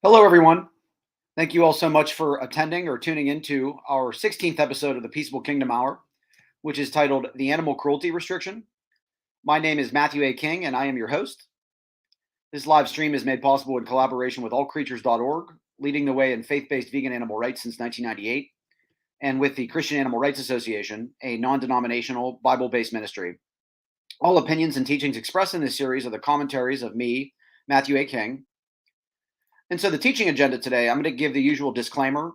Hello, everyone. Thank you all so much for attending or tuning into our 16th episode of the Peaceable Kingdom Hour, which is titled The Animal Cruelty Restriction. My name is Matthew A. King, and I am your host. This live stream is made possible in collaboration with allcreatures.org, leading the way in faith based vegan animal rights since 1998, and with the Christian Animal Rights Association, a non denominational Bible based ministry. All opinions and teachings expressed in this series are the commentaries of me, Matthew A. King. And so, the teaching agenda today, I'm going to give the usual disclaimer.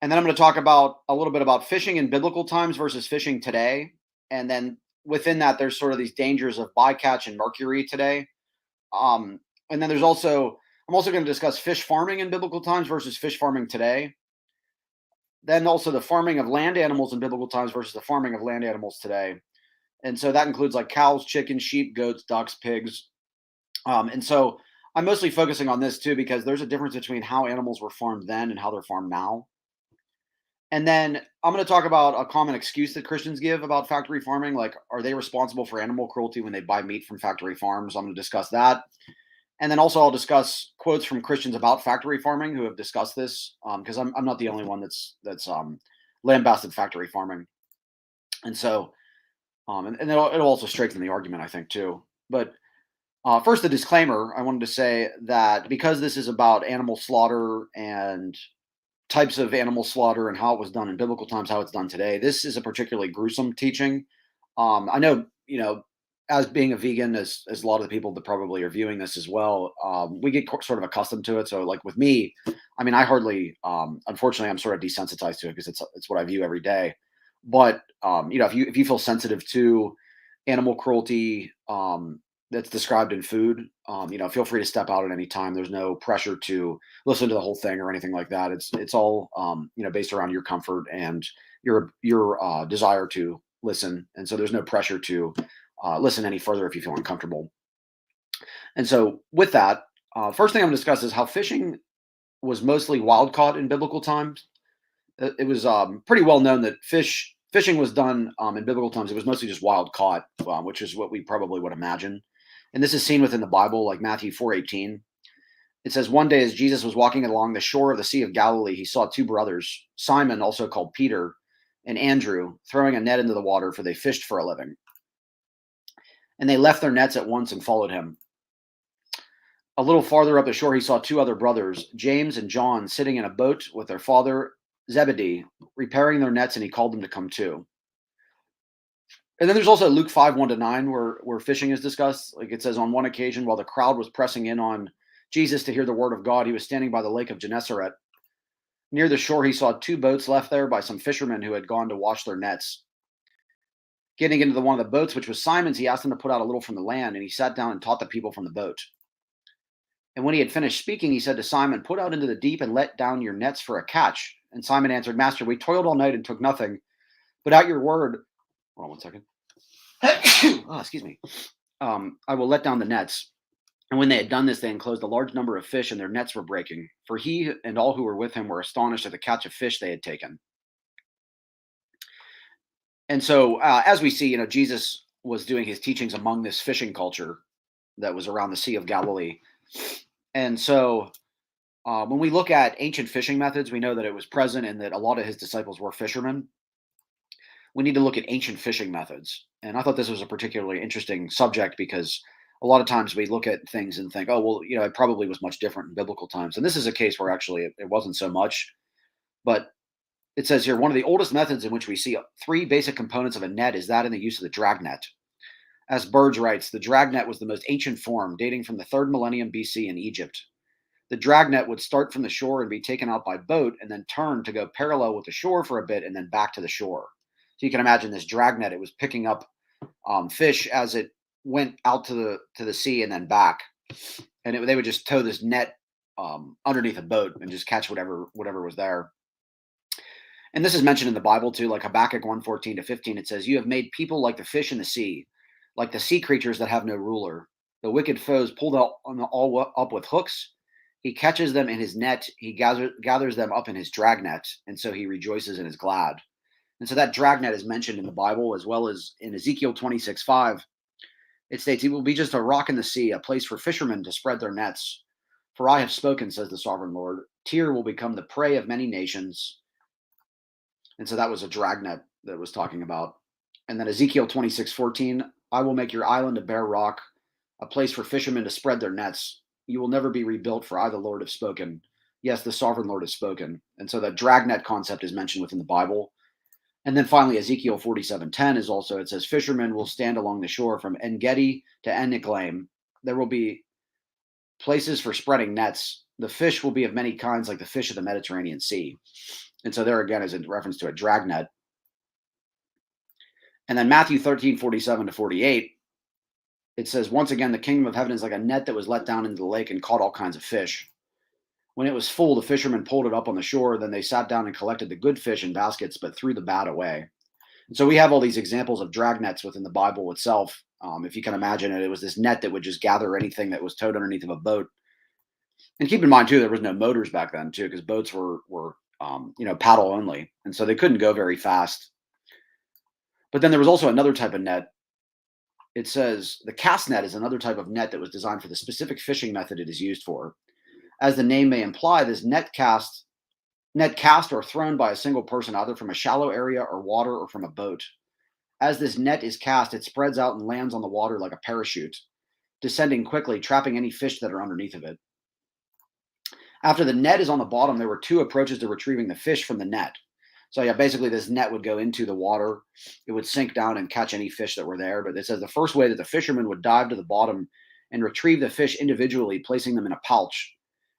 And then I'm going to talk about a little bit about fishing in biblical times versus fishing today. And then within that, there's sort of these dangers of bycatch and mercury today. And then I'm also going to discuss fish farming in biblical times versus fish farming today. Then also the farming of land animals in biblical times versus the farming of land animals today. And so that includes like cows, chickens, sheep, goats, ducks, pigs. And so I'm mostly focusing on this too, because there's a difference between how animals were farmed then and how they're farmed now. And then I'm going to talk about a common excuse that Christians give about factory farming. Like, are they responsible for animal cruelty when they buy meat from factory farms? I'm going to discuss that. And then also I'll discuss quotes from Christians about factory farming who have discussed this, because I'm not the only one that's lambasted factory farming. And so, and it'll also strengthen the argument, I think, too. But first, the disclaimer, I wanted to say that because this is about animal slaughter and types of animal slaughter and how it was done in biblical times, how it's done today. This is a particularly gruesome teaching. I know, as being a vegan, as a lot of the people that probably are viewing this as well, we get sort of accustomed to it. So, like with me, I mean, I hardly, unfortunately, I'm sort of desensitized to it because it's what I view every day. But if you feel sensitive to animal cruelty, that's described in food, feel free to step out at any time. There's no pressure to listen to the whole thing or anything like that. It's all based around your comfort and your desire to listen. And so there's no pressure to listen any further if you feel uncomfortable. And so with that, first thing I'm going to discuss is how fishing was mostly wild caught in biblical times. It was pretty well known that fishing was done in biblical times. It was mostly just wild caught, which is what we probably would imagine. And this is seen within the Bible, like Matthew 4:18. It says, one day as Jesus was walking along the shore of the Sea of Galilee, he saw two brothers, Simon, also called Peter, and Andrew, throwing a net into the water, for they fished for a living. And they left their nets at once and followed him. A little farther up the shore, he saw two other brothers, James and John, sitting in a boat with their father Zebedee, repairing their nets, and he called them to come too. And then there's also Luke 5:1-9, where fishing is discussed. Like it says, on one occasion, while the crowd was pressing in on Jesus to hear the word of God, he was standing by the lake of Gennesaret. Near the shore, he saw two boats left there by some fishermen who had gone to wash their nets. Getting into one of the boats, which was Simon's, he asked him to put out a little from the land, and he sat down and taught the people from the boat. And when he had finished speaking, he said to Simon, put out into the deep and let down your nets for a catch. And Simon answered, Master, we toiled all night and took nothing, but at your word, hold on one second. Oh, excuse me. I will let down the nets. And when they had done this, they enclosed a large number of fish, and their nets were breaking. For he and all who were with him were astonished at the catch of fish they had taken. And so, as we see, Jesus was doing his teachings among this fishing culture that was around the Sea of Galilee. And so, when we look at ancient fishing methods, we know that it was present and that a lot of his disciples were fishermen. We need to look at ancient fishing methods. And I thought this was a particularly interesting subject because a lot of times we look at things and think, oh, well, it probably was much different in biblical times. And this is a case where actually it wasn't so much. But it says here, one of the oldest methods in which we see three basic components of a net is that in the use of the dragnet. As Burge writes, the dragnet was the most ancient form, dating from the 3rd millennium BC in Egypt. The dragnet would start from the shore and be taken out by boat and then turn to go parallel with the shore for a bit and then back to the shore. So you can imagine this dragnet, it was picking up fish as it went out to the sea and then back. And they would just tow this net underneath a boat and just catch whatever was there. And this is mentioned in the Bible too, like Habakkuk 1:14-15. It says, you have made people like the fish in the sea, like the sea creatures that have no ruler. The wicked foes pulled all up with hooks. He catches them in his net. He gathers them up in his dragnet. And so he rejoices and is glad. And so that dragnet is mentioned in the Bible, as well as in Ezekiel 26:5. It states, it will be just a rock in the sea, a place for fishermen to spread their nets. For I have spoken, says the sovereign Lord. Tyre will become the prey of many nations. And so that was a dragnet that was talking about. And then Ezekiel 26:14, I will make your island a bare rock, a place for fishermen to spread their nets. You will never be rebuilt, for I, the Lord, have spoken. Yes, the sovereign Lord has spoken. And so that dragnet concept is mentioned within the Bible. And then finally, Ezekiel 47:10 is also, it says, fishermen will stand along the shore from En Gedi to En Eglaim. There will be places for spreading nets. The fish will be of many kinds, like the fish of the Mediterranean Sea. And so there again is a reference to a dragnet. And then Matthew 13:47 to 48, it says, once again, the kingdom of heaven is like a net that was let down into the lake and caught all kinds of fish. When it was full, the fishermen pulled it up on the shore. Then they sat down and collected the good fish in baskets, but threw the bad away. And so we have all these examples of drag nets within the Bible itself. If you can imagine it, it was this net that would just gather anything that was towed underneath of a boat. And keep in mind too, there was no motors back then too, because boats were paddle only, and so they couldn't go very fast. But then there was also another type of net. It says the cast net is another type of net that was designed for the specific fishing method it is used for. As the name may imply, this net cast or thrown by a single person, either from a shallow area or water or from a boat. As this net is cast, it spreads out and lands on the water like a parachute, descending quickly, trapping any fish that are underneath of it. After the net is on the bottom, there were two approaches to retrieving the fish from the net. So yeah, basically this net would go into the water. It would sink down and catch any fish that were there. But it says the first way that the fisherman would dive to the bottom and retrieve the fish individually, placing them in a pouch.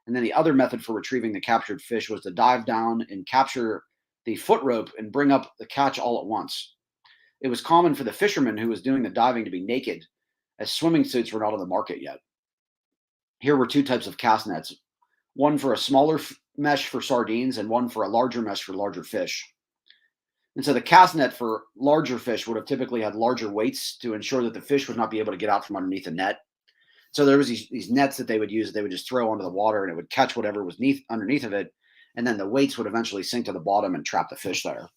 And then the other method for retrieving the captured fish was to dive down and capture the foot rope and bring up the catch all at once. It was common for the fisherman who was doing the diving to be naked, as swimming suits were not on the market yet. Here were two types of cast nets, one for a smaller mesh for sardines and one for a larger mesh for larger fish. And so the cast net for larger fish would have typically had larger weights to ensure that the fish would not be able to get out from underneath the net. So there was these nets that they would use that they would just throw onto the water, and it would catch whatever was underneath of it. And then the weights would eventually sink to the bottom and trap the fish there.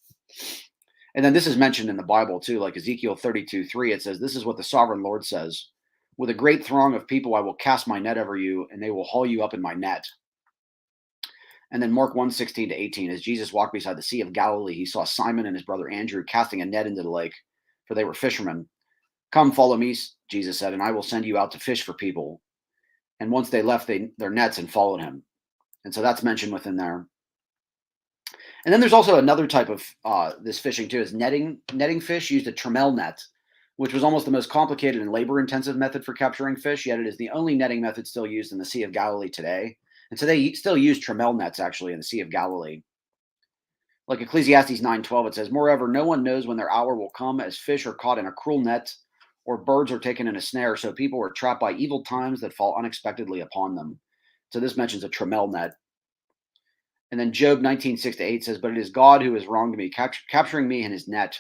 And then this is mentioned in the Bible too, like Ezekiel 32:3. It says, this is what the sovereign Lord says. With a great throng of people, I will cast my net over you, and they will haul you up in my net. And then Mark 1:16 to 18, as Jesus walked beside the Sea of Galilee, he saw Simon and his brother Andrew casting a net into the lake, for they were fishermen. Come, follow me, Jesus said, and I will send you out to fish for people. And once they left their nets and followed him. And so that's mentioned within there. And then there's also another type of this fishing too, is netting. Netting fish used a trammel net, which was almost the most complicated and labor-intensive method for capturing fish, yet it is the only netting method still used in the Sea of Galilee today. And so they still use trammel nets actually in the Sea of Galilee. Like Ecclesiastes 9:12, it says, moreover, no one knows when their hour will come, as fish are caught in a cruel net, or birds are taken in a snare, so people are trapped by evil times that fall unexpectedly upon them. So this mentions a trammel net. And then Job 19:6 to 8 says, but it is God who has wronged me, capturing me in his net.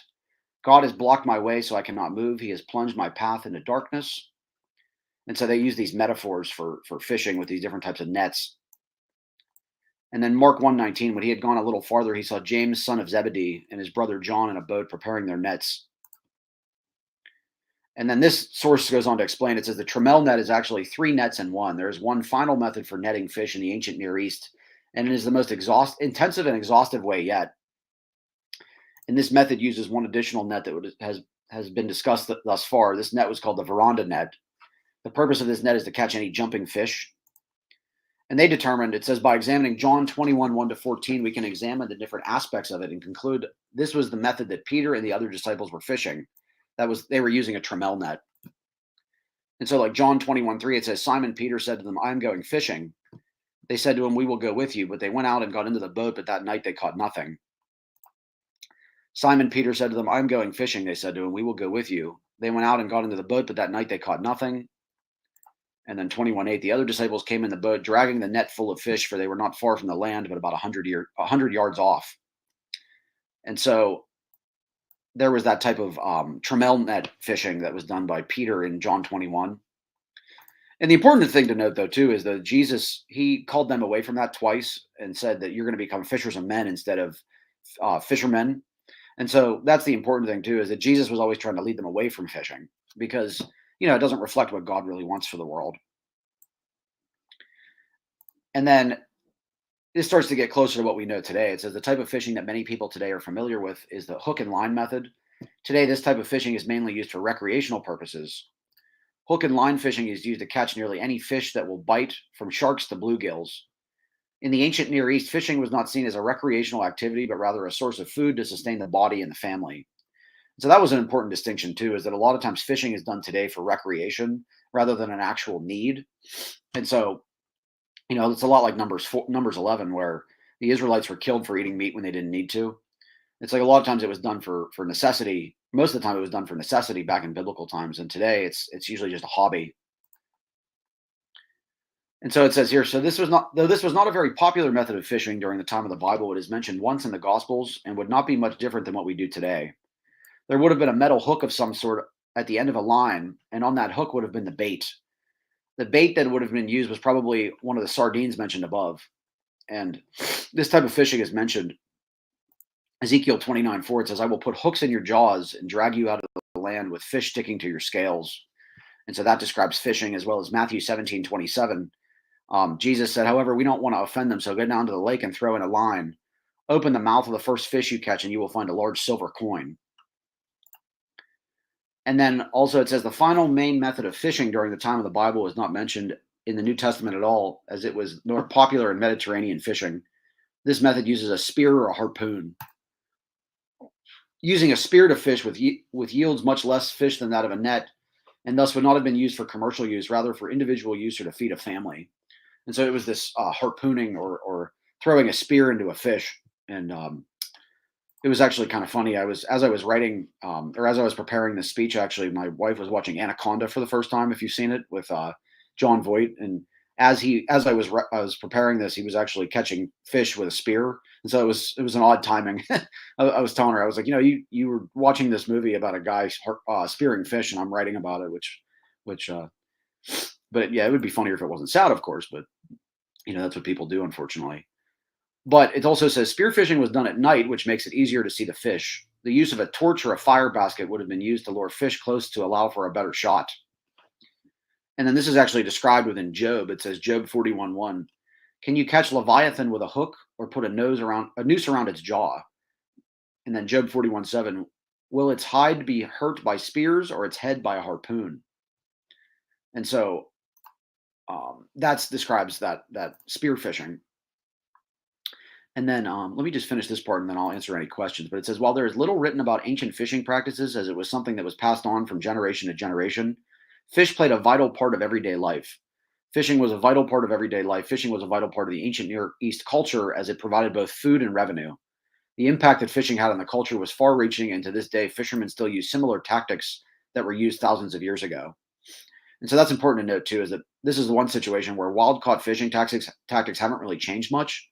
God has blocked my way so I cannot move. He has plunged my path into darkness. And so they use these metaphors for fishing with these different types of nets. And then Mark 1:19, when he had gone a little farther, he saw James, son of Zebedee, and his brother John in a boat preparing their nets. And then this source goes on to explain, it says the trammel net is actually three nets in one. There is one final method for netting fish in the ancient Near East, and it is the most intensive and exhaustive way yet. And this method uses one additional net that has been discussed thus far. This net was called the veranda net. The purpose of this net is to catch any jumping fish. And they determined, it says, by examining John 21:1 to 14, we can examine the different aspects of it and conclude this was the method that Peter and the other disciples were fishing. They were using a trammel net. And so like John 21:3, it says, Simon Peter said to them, I am going fishing. They said to him, we will go with you. But they went out and got into the boat, but that night they caught nothing. Simon Peter said to them, I am going fishing. They said to him, we will go with you. They went out and got into the boat, but that night they caught nothing. And then 21:8, the other disciples came in the boat, dragging the net full of fish, for they were not far from the land, but about 100 yards off. And so there was that type of trammel net fishing that was done by Peter in John 21. And the important thing to note, though, too, is that Jesus, he called them away from that twice and said that you're going to become fishers of men instead of fishermen. And so that's the important thing, too, is that Jesus was always trying to lead them away from fishing because, it doesn't reflect what God really wants for the world. And then this starts to get closer to what we know today. It says the type of fishing that many people today are familiar with is the hook and line method. Today, this type of fishing is mainly used for recreational purposes. Hook and line fishing is used to catch nearly any fish that will bite, from sharks to bluegills. In the ancient Near East, fishing was not seen as a recreational activity, but rather a source of food to sustain the body and the family. So that was an important distinction too, is that a lot of times fishing is done today for recreation rather than an actual need. And so, it's a lot like Numbers 11, where the Israelites were killed for eating meat when they didn't need to. It's like a lot of times it was done for necessity. Most of the time it was done for necessity back in biblical times, and today it's usually just a hobby. And so it says here, so this was not a very popular method of fishing during the time of the Bible. It is mentioned once in the Gospels and would not be much different than what we do today. There would have been a metal hook of some sort at the end of a line, and on that hook would have been the bait. The bait that would have been used was probably one of the sardines mentioned above. And this type of fishing is mentioned Ezekiel 29:4. It says, I will put hooks in your jaws and drag you out of the land with fish sticking to your scales. And so that describes fishing, as well as Matthew 17:27. Jesus said, however, we don't want to offend them, so go down to the lake and throw in a line. Open the mouth of the first fish you catch, and you will find a large silver coin. And then also it says the final main method of fishing during the time of the Bible is not mentioned in the New Testament at all, as it was more popular in Mediterranean fishing. This method uses a spear or a harpoon. Using a spear to fish with yields much less fish than that of a net, and thus would not have been used for commercial use, rather for individual use or to feed a family. And so it was this harpooning or throwing a spear into a fish. And it was actually kind of funny. As I was writing, or as I was preparing this speech, actually, my wife was watching Anaconda for the first time, if you've seen it, with John Voight. And as I was preparing this, he was actually catching fish with a spear, and so it was an odd timing. I was telling her, I was like, you were watching this movie about a guy spearing fish, and I'm writing about it, which, but yeah, it would be funnier if it wasn't sad, of course, but that's what people do, unfortunately. But it also says spearfishing was done at night, which makes it easier to see the fish. The use of a torch or a fire basket would have been used to lure fish close to allow for a better shot. And then this is actually described within Job. It says Job 41:1. Can you catch Leviathan with a hook or put a noose around its jaw? And then Job 41:7. Will its hide be hurt by spears or its head by a harpoon? And so that describes that spear fishing. And then let me just finish this part and then I'll answer any questions. But it says, while there is little written about ancient fishing practices, as it was something that was passed on from generation to generation, fish played a vital part of everyday life. Fishing was a vital part of everyday life. Fishing was a vital part of the ancient Near East culture, as it provided both food and revenue. The impact that fishing had on the culture was far reaching, and to this day, fishermen still use similar tactics that were used thousands of years ago. And so that's important to note too, is that this is the one situation where wild caught fishing tactics haven't really changed much.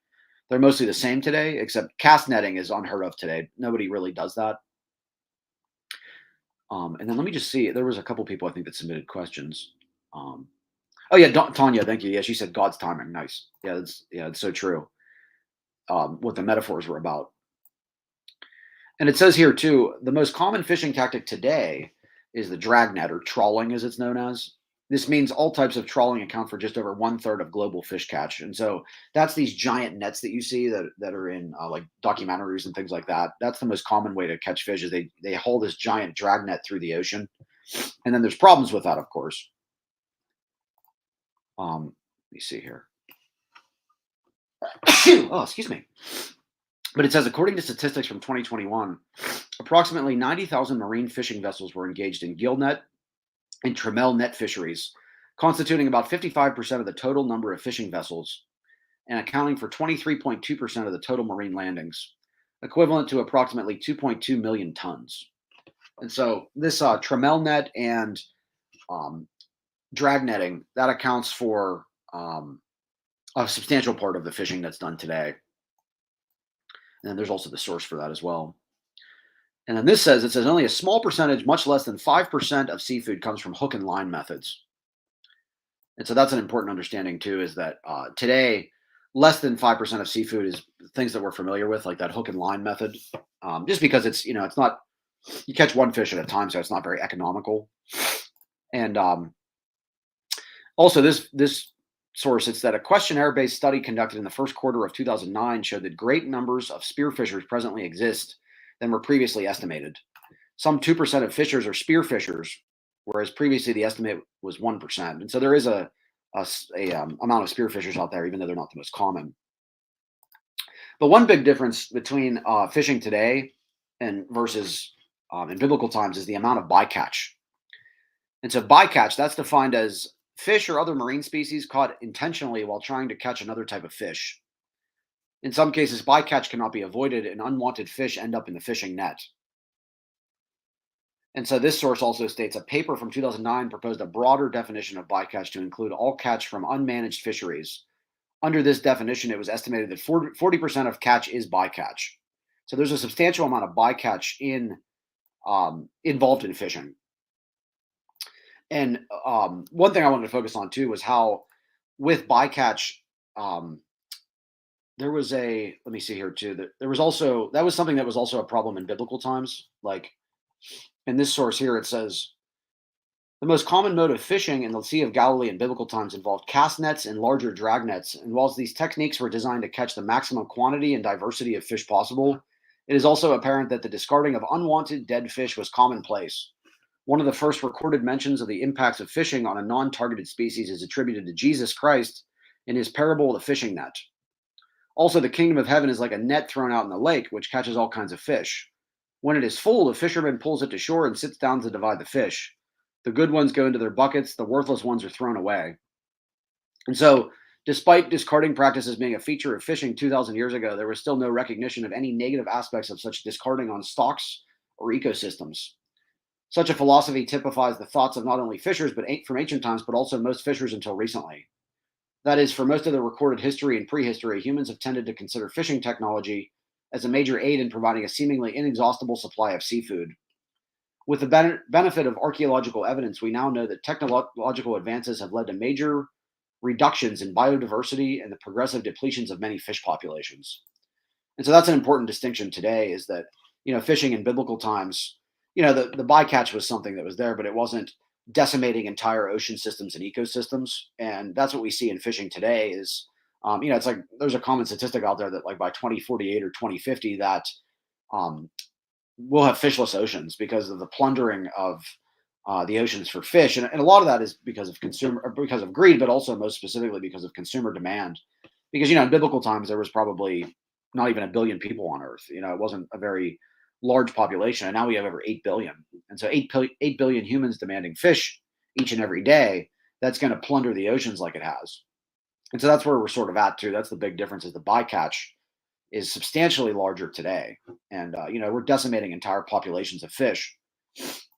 They're mostly the same today, except cast netting is unheard of today. Nobody really does that. And then let me just see. There was a couple people I think that submitted questions. Oh yeah, Tanya, thank you. Yeah, she said God's timing. Nice. Yeah, it's so true. What the metaphors were about. And it says here too, the most common fishing tactic today is the drag net, or trawling as it's known as. This means all types of trawling account for just over 1/3 of global fish catch. And so that's these giant nets that you see that are in like documentaries and things like that. That's the most common way to catch fish, is they haul this giant drag net through the ocean. And then there's problems with that, of course. Let me see here. Oh, excuse me. But it says, according to statistics from 2021, approximately 90,000 marine fishing vessels were engaged in gillnet and tremel net fisheries, constituting about 55% of the total number of fishing vessels and accounting for 23.2% of the total marine landings, equivalent to approximately 2.2 million tons. And so this tremel net and drag netting, that accounts for a substantial part of the fishing that's done today. And then there's also the source for that as well. And then it says only a small percentage, much less than 5% of seafood comes from hook and line methods. And so that's an important understanding too, is that today, less than 5% of seafood is things that we're familiar with, like that hook and line method, just because it's not, you catch one fish at a time, so it's not very economical. And also this source, it's that a questionnaire-based study conducted in the first quarter of 2009 showed that great numbers of spearfishers presently exist than were previously estimated. Some 2% of fishers are spearfishers, whereas previously the estimate was 1%. And so there is a amount of spearfishers out there, even though they're not the most common. But one big difference between fishing today and versus in biblical times is the amount of bycatch. And so bycatch, that's defined as fish or other marine species caught intentionally while trying to catch another type of fish. In some cases, bycatch cannot be avoided and unwanted fish end up in the fishing net. And so this source also states a paper from 2009 proposed a broader definition of bycatch to include all catch from unmanaged fisheries. Under this definition, it was estimated that 40% of catch is bycatch. So there's a substantial amount of bycatch involved in fishing. And one thing I wanted to focus on too was how with bycatch, there was let me see here too, that there was also, that was something that was also a problem in biblical times. Like in this source here, it says, the most common mode of fishing in the Sea of Galilee in biblical times involved cast nets and larger drag nets. And whilst these techniques were designed to catch the maximum quantity and diversity of fish possible, it is also apparent that the discarding of unwanted dead fish was commonplace. One of the first recorded mentions of the impacts of fishing on a non-targeted species is attributed to Jesus Christ in his parable of the fishing net. Also, the kingdom of heaven is like a net thrown out in the lake, which catches all kinds of fish. When it is full, the fisherman pulls it to shore and sits down to divide the fish. The good ones go into their buckets, the worthless ones are thrown away. And so, despite discarding practices being a feature of fishing 2,000 years ago, there was still no recognition of any negative aspects of such discarding on stocks or ecosystems. Such a philosophy typifies the thoughts of not only fishers from ancient times, but also most fishers until recently. That is, for most of the recorded history and prehistory, humans have tended to consider fishing technology as a major aid in providing a seemingly inexhaustible supply of seafood. With the benefit of archaeological evidence, we now know that technological advances have led to major reductions in biodiversity and the progressive depletions of many fish populations. And so that's an important distinction today, is that, fishing in biblical times, the bycatch was something that was there, but it wasn't decimating entire ocean systems and ecosystems. And that's what we see in fishing today is, it's like there's a common statistic out there that like by 2048 or 2050 that we'll have fishless oceans because of the plundering of the oceans for fish. And a lot of that is because of greed, but also most specifically because of consumer demand. Because, in biblical times, there was probably not even a billion people on earth. It wasn't a very large population. And now we have over 8 billion. And so 8 billion humans demanding fish each and every day, that's going to plunder the oceans like it has. And so that's where we're sort of at too. That's the big difference, is the bycatch is substantially larger today. And, we're decimating entire populations of fish.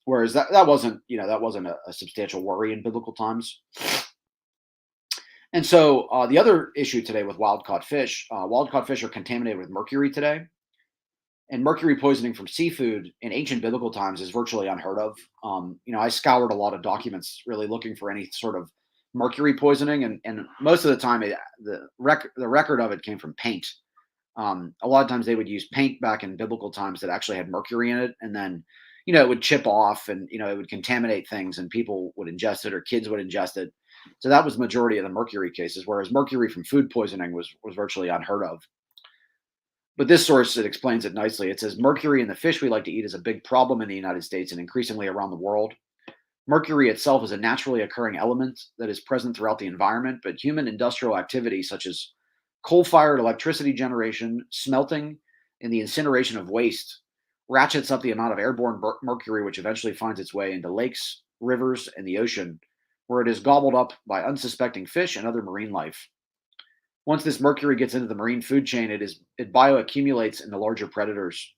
Whereas that wasn't a substantial worry in biblical times. And so the other issue today with wild caught fish are contaminated with mercury today. And mercury poisoning from seafood in ancient biblical times is virtually unheard of. I scoured a lot of documents really looking for any sort of mercury poisoning. And most of the time, the record of it came from paint. A lot of times they would use paint back in biblical times that actually had mercury in it. And then, it would chip off and, it would contaminate things and people would ingest it or kids would ingest it. So that was the majority of the mercury cases, whereas mercury from food poisoning was virtually unheard of. But this source, it explains it nicely. It says mercury in the fish we like to eat is a big problem in the United States and increasingly around the world. Mercury itself is a naturally occurring element that is present throughout the environment, but human industrial activity such as coal-fired electricity generation, smelting, and the incineration of waste ratchets up the amount of airborne mercury, which eventually finds its way into lakes, rivers, and the ocean, where it is gobbled up by unsuspecting fish and other marine life. Once this mercury gets into the marine food chain, it bioaccumulates in the larger predators.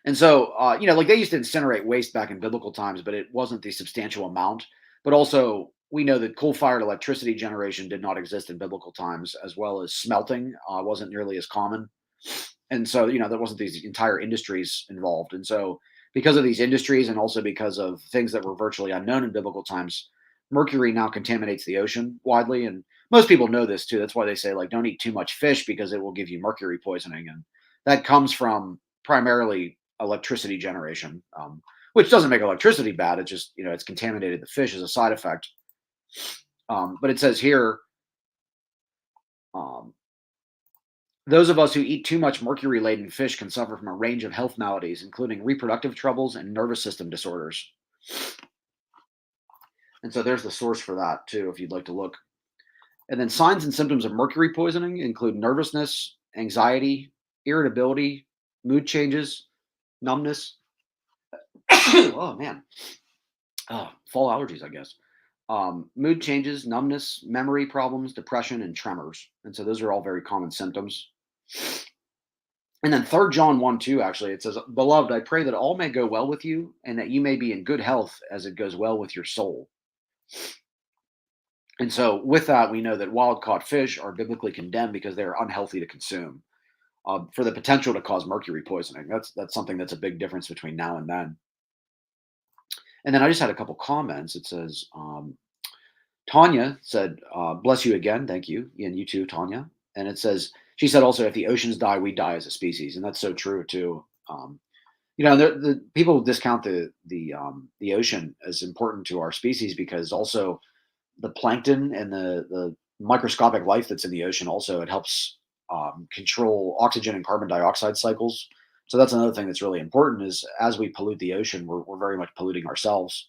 And so, like they used to incinerate waste back in biblical times, but it wasn't the substantial amount. But also, we know that coal-fired electricity generation did not exist in biblical times, as well as smelting wasn't nearly as common. And so, there wasn't these entire industries involved. And so, because of these industries and also because of things that were virtually unknown in biblical times, mercury now contaminates the ocean widely. And most people know this too. That's why they say, like, don't eat too much fish because it will give you mercury poisoning. And that comes from primarily electricity generation, which doesn't make electricity bad. It just, it's contaminated the fish as a side effect. But it says here, um, those of us who eat too much mercury laden fish can suffer from a range of health maladies, including reproductive troubles and nervous system disorders. And so there's the source for that, too, if you'd like to look. And then signs and symptoms of mercury poisoning include nervousness, anxiety, irritability, mood changes, numbness. Oh, man. Fall allergies, I guess. Mood changes, numbness, memory problems, depression, and tremors. And so those are all very common symptoms. And then 3 John 1 2, actually, it says, Beloved, I pray that all may go well with you and that you may be in good health as it goes well with your soul. And so with that, we know that wild caught fish are biblically condemned because they're unhealthy to consume for the potential to cause mercury poisoning. That's something that's a big difference between now and then. And then I just had a couple comments. It says, Tanya said, bless you again. Thank you. And you too, Tanya. And it says, she said also, if the oceans die, we die as a species. And that's so true too. The people discount the ocean as important to our species because also the plankton and the microscopic life that's in the ocean also it helps control oxygen and carbon dioxide cycles. So that's another thing that's really important is as we pollute the ocean, we're very much polluting ourselves.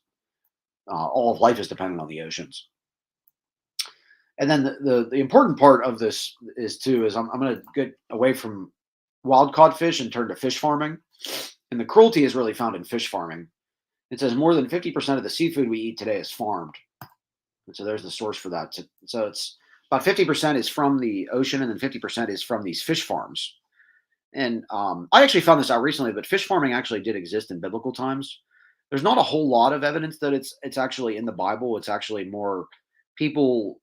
All of life is dependent on the oceans. And then the important part of this is too is I'm going to get away from wild caught fish and turn to fish farming. And the cruelty is really found in fish farming. It says more than 50% of the seafood we eat today is farmed. And so there's the source for that. So it's about 50% is from the ocean and then 50% is from these fish farms. And I actually found this out recently, but fish farming actually did exist in biblical times. There's not a whole lot of evidence that it's actually in the Bible. It's actually more people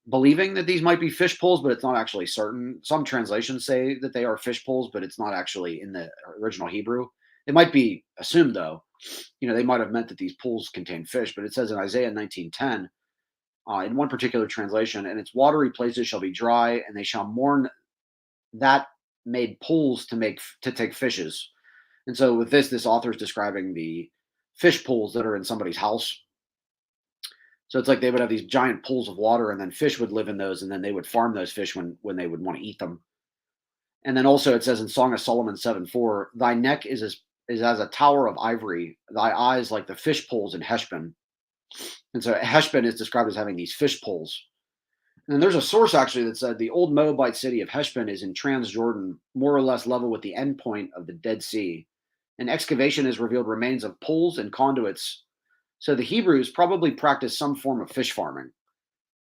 believing that these might be fish pools, but it's not actually certain. Some translations say that they are fish pools, but it's not actually in the original Hebrew. It might be assumed though. They might have meant that these pools contain fish, but it says in Isaiah 19:10, in one particular translation, and its watery places shall be dry, and they shall mourn that made pools to take fishes. And so with this author is describing the fish pools that are in somebody's house. So it's like they would have these giant pools of water, and then fish would live in those, and then they would farm those fish when they would want to eat them. And then also it says in Song of Solomon 7:4, thy neck is as a tower of ivory, thy eyes like the fish pools in Heshbon. And so Heshbon is described as having these fish pools. And there's a source actually that said the old Moabite city of Heshbon is in Transjordan, more or less level with the end point of the Dead Sea. An excavation has revealed remains of pools and conduits. So the Hebrews probably practiced some form of fish farming.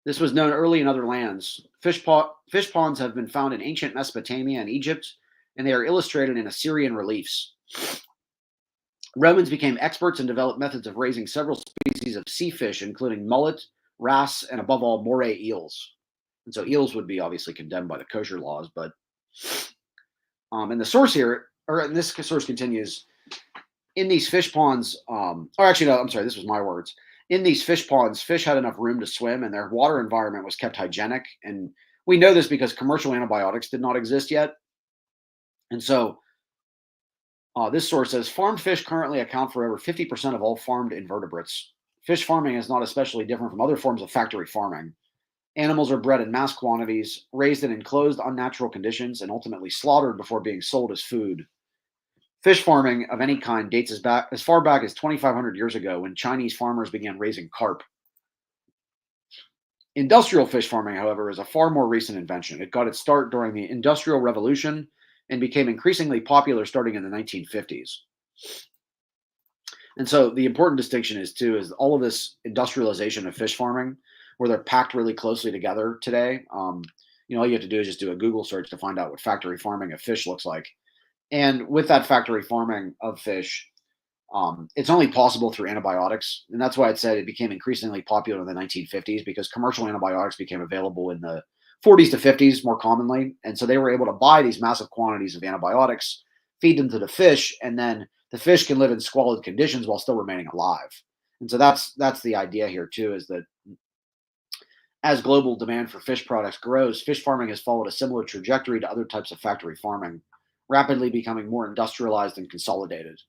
This was known early in other lands. Fish ponds have been found in ancient Mesopotamia and Egypt, and they are illustrated in Assyrian reliefs. Romans became experts and developed methods of raising several species of sea fish, including mullet, wrasse, and above all, moray eels. And so eels would be obviously condemned by the kosher laws, but and the source here, or this source continues, in these fish ponds, or actually, no, I'm sorry, this was my words. In these fish ponds, fish had enough room to swim and their water environment was kept hygienic. And we know this because commercial antibiotics did not exist yet. And so this source says farmed fish currently account for over 50% of all farmed invertebrates. Fish farming is not especially different from other forms of factory farming. Animals are bred in mass quantities, raised in enclosed, unnatural conditions, and ultimately slaughtered before being sold as food. Fish farming of any kind dates as far back as 2,500 years ago when Chinese farmers began raising carp. Industrial fish farming, however, is a far more recent invention. It got its start during the Industrial Revolution and became increasingly popular starting in the 1950s. And so the important distinction is all of this industrialization of fish farming, where they're packed really closely together today. All you have to do is just do a Google search to find out what factory farming of fish looks like. And with that factory farming of fish, it's only possible through antibiotics. And that's why it said it became increasingly popular in the 1950s because commercial antibiotics became available in the 40s to 50s more commonly. And so they were able to buy these massive quantities of antibiotics, feed them to the fish, and then the fish can live in squalid conditions while still remaining alive. And so that's the idea here too, is that as global demand for fish products grows, fish farming has followed a similar trajectory to other types of factory farming, rapidly becoming more industrialized and consolidated.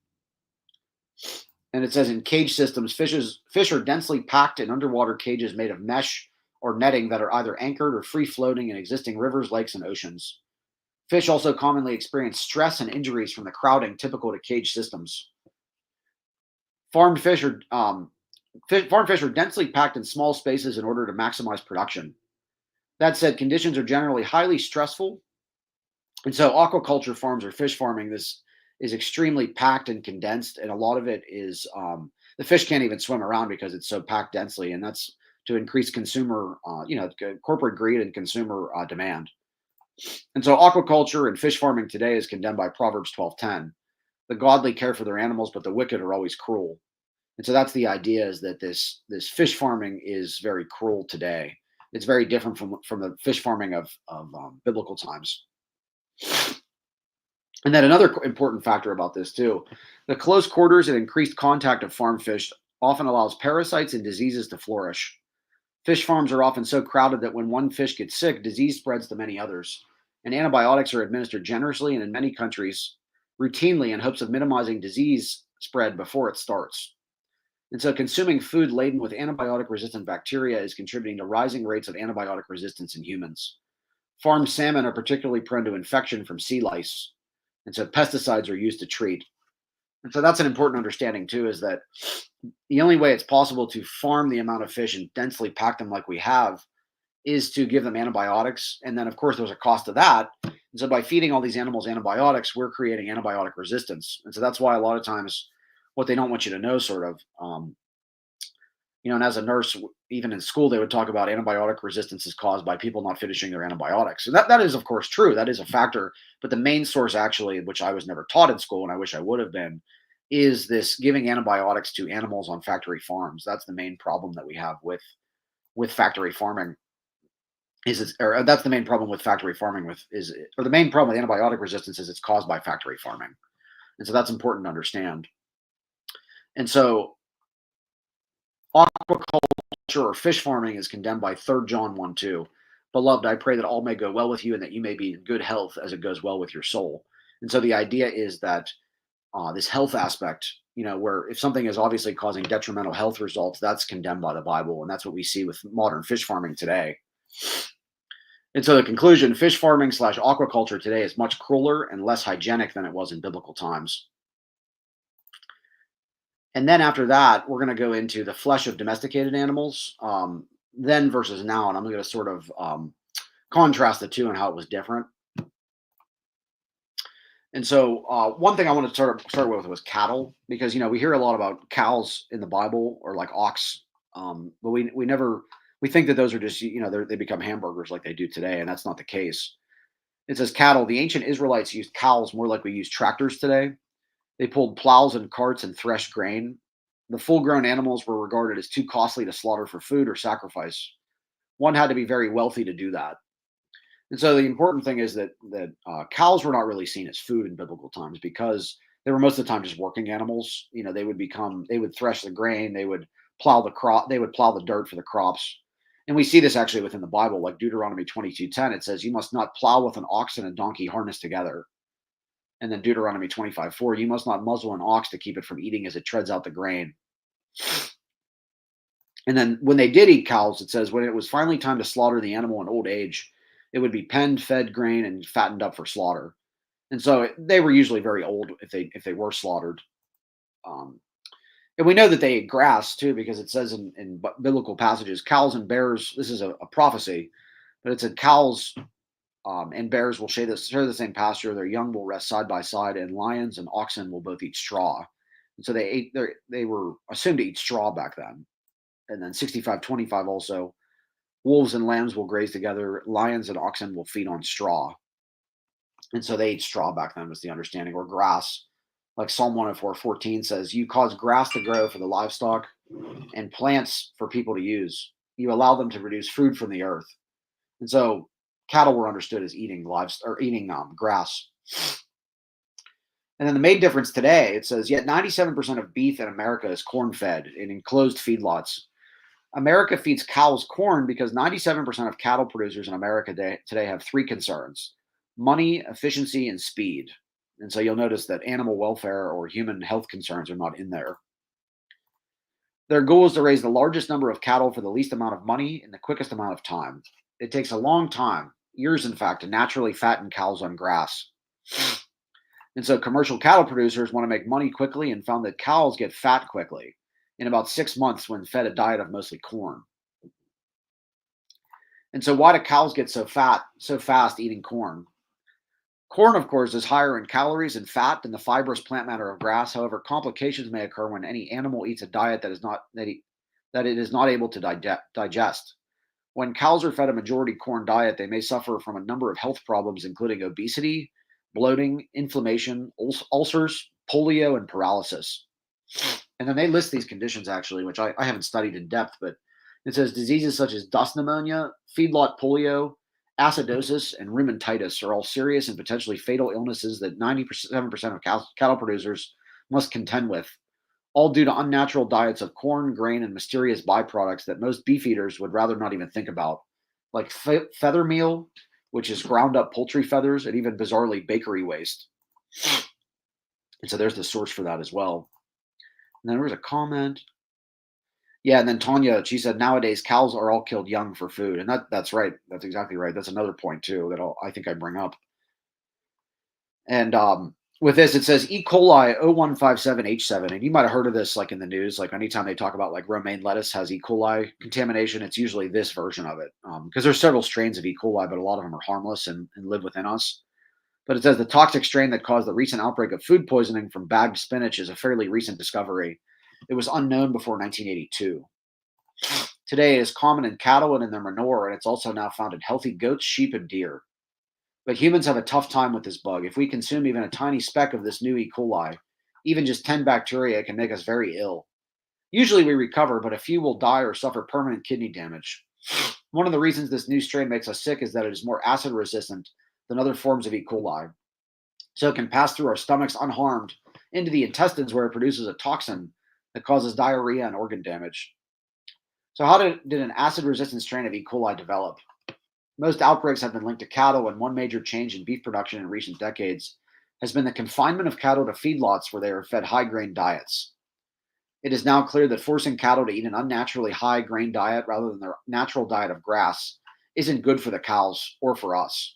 And it says in cage systems, fish are densely packed in underwater cages made of mesh or netting that are either anchored or free floating in existing rivers, lakes, and oceans. Fish also commonly experience stress and injuries from the crowding typical to cage systems. Farmed fish are farmed fish are densely packed in small spaces in order to maximize production. That said, conditions are generally highly stressful, and so aquaculture farms or fish farming, this is extremely packed and condensed, and a lot of it is the fish can't even swim around because it's so packed densely, and that's to increase consumer, corporate greed and consumer demand. And so aquaculture and fish farming today is condemned by Proverbs 12:10. The godly care for their animals, but the wicked are always cruel. And so that's the idea, is that this fish farming is very cruel today. It's very different from the fish farming of biblical times. And then another important factor about this too, the close quarters and increased contact of farm fish often allows parasites and diseases to flourish. Fish farms are often so crowded that when one fish gets sick, disease spreads to many others. And antibiotics are administered generously and in many countries routinely in hopes of minimizing disease spread before it starts. And so consuming food laden with antibiotic resistant bacteria is contributing to rising rates of antibiotic resistance in humans. Farmed salmon are particularly prone to infection from sea lice. And so pesticides are used to treat. And so that's an important understanding too, is that the only way it's possible to farm the amount of fish and densely pack them like we have is to give them antibiotics. And then, of course, there's a cost to that. And so by feeding all these animals antibiotics, we're creating antibiotic resistance. And so that's why a lot of times what they don't want you to know, sort of, and as a nurse, even in school, they would talk about antibiotic resistance is caused by people not finishing their antibiotics. And that is, of course, true. That is a factor. But the main source, actually, which I was never taught in school, and I wish I would have been, is this giving antibiotics to animals on factory farms. That's the main problem that we have with factory farming. Or that's the main problem with factory farming or the main problem with antibiotic resistance is it's caused by factory farming. And so that's important to understand. And so aquaculture or fish farming is condemned by 3 John 1:2. Beloved, I pray that all may go well with you and that you may be in good health as it goes well with your soul. And so the idea is that this health aspect, where if something is obviously causing detrimental health results, that's condemned by the Bible. And that's what we see with modern fish farming today. And so the conclusion, fish farming / aquaculture today is much crueler and less hygienic than it was in biblical times. And then after that, we're going to go into the flesh of domesticated animals, then versus now. And I'm going to sort of contrast the two and how it was different. And so one thing I want to start with was cattle, because, we hear a lot about cows in the Bible, or like ox, but we think that those are just, they become hamburgers like they do today. And that's not the case. It says cattle. The ancient Israelites used cows more like we use tractors today. They pulled plows and carts and threshed grain. The full-grown animals were regarded as too costly to slaughter for food or sacrifice. One had to be very wealthy to do that. And so the important thing is that cows were not really seen as food in biblical times, because they were most of the time just working animals. They would thresh the grain, they would plow the crop, they would plow the dirt for the crops. And we see this actually within the Bible, like Deuteronomy 22:10. It says, "You must not plow with an ox and a donkey harnessed together." And then Deuteronomy 25:4, "You must not muzzle an ox to keep it from eating as it treads out the grain." And then when they did eat cows, it says, when it was finally time to slaughter the animal in old age, it would be penned, fed grain, and fattened up for slaughter. And so they were usually very old if they were slaughtered. And we know that they ate grass too, because it says in biblical passages, cows and bears, this is a prophecy, but it said cows and bears will share the same pasture. Their young will rest side by side, and lions and oxen will both eat straw. And so they were assumed to eat straw back then. And then 65:25 also, wolves and lambs will graze together. Lions and oxen will feed on straw. And so they ate straw back then, was the understanding, or grass. Like Psalm 104:14 says, "You cause grass to grow for the livestock and plants for people to use. You allow them to produce food from the earth." And so cattle were understood as eating livestock, or eating grass. And then the main difference today, it says, yet 97% of beef in America is corn-fed in enclosed feedlots. America feeds cows corn because 97% of cattle producers in America today have 3 concerns: money, efficiency, and speed. And so you'll notice that animal welfare or human health concerns are not in there. Their goal is to raise the largest number of cattle for the least amount of money in the quickest amount of time. It takes a long time, years in fact, to naturally fatten cows on grass. And so commercial cattle producers want to make money quickly and found that cows get fat quickly in about 6 months when fed a diet of mostly corn. And so why do cows get so fat so fast eating corn? Corn, of course, is higher in calories and fat than the fibrous plant matter of grass. However, complications may occur when any animal eats a diet that it is not able to digest. When cows are fed a majority corn diet, they may suffer from a number of health problems, including obesity, bloating, inflammation, ulcers, polio, and paralysis. And then they list these conditions actually, which I haven't studied in depth, but it says diseases such as dust pneumonia, feedlot polio, acidosis, and rheumatitis are all serious and potentially fatal illnesses that 97% of cattle producers must contend with, all due to unnatural diets of corn, grain, and mysterious byproducts that most beef eaters would rather not even think about, like feather meal, which is ground up poultry feathers, and even bizarrely bakery waste. And so there's the source for that as well. And then there was a comment. Yeah, and then Tanya, she said nowadays cows are all killed young for food, and that's right. That's exactly right. That's another point too that I think I bring up. And with this, it says E. coli 0157H7, and you might have heard of this like in the news. Like anytime they talk about like romaine lettuce has E. coli contamination, it's usually this version of it because there's several strains of E. coli, but a lot of them are harmless and live within us. But it says the toxic strain that caused the recent outbreak of food poisoning from bagged spinach is a fairly recent discovery. It was unknown before 1982. Today, it is common in cattle and in their manure, and it's also now found in healthy goats, sheep, and deer. But humans have a tough time with this bug. If we consume even a tiny speck of this new E. coli, even just 10 bacteria can make us very ill. Usually we recover, but a few will die or suffer permanent kidney damage. One of the reasons this new strain makes us sick is that it is more acid resistant than other forms of E. coli. So it can pass through our stomachs unharmed into the intestines where it produces a toxin that causes diarrhea and organ damage. So how did an acid-resistant strain of E. coli develop? Most outbreaks have been linked to cattle, and one major change in beef production in recent decades has been the confinement of cattle to feedlots where they are fed high-grain diets. It is now clear that forcing cattle to eat an unnaturally high-grain diet rather than their natural diet of grass isn't good for the cows or for us.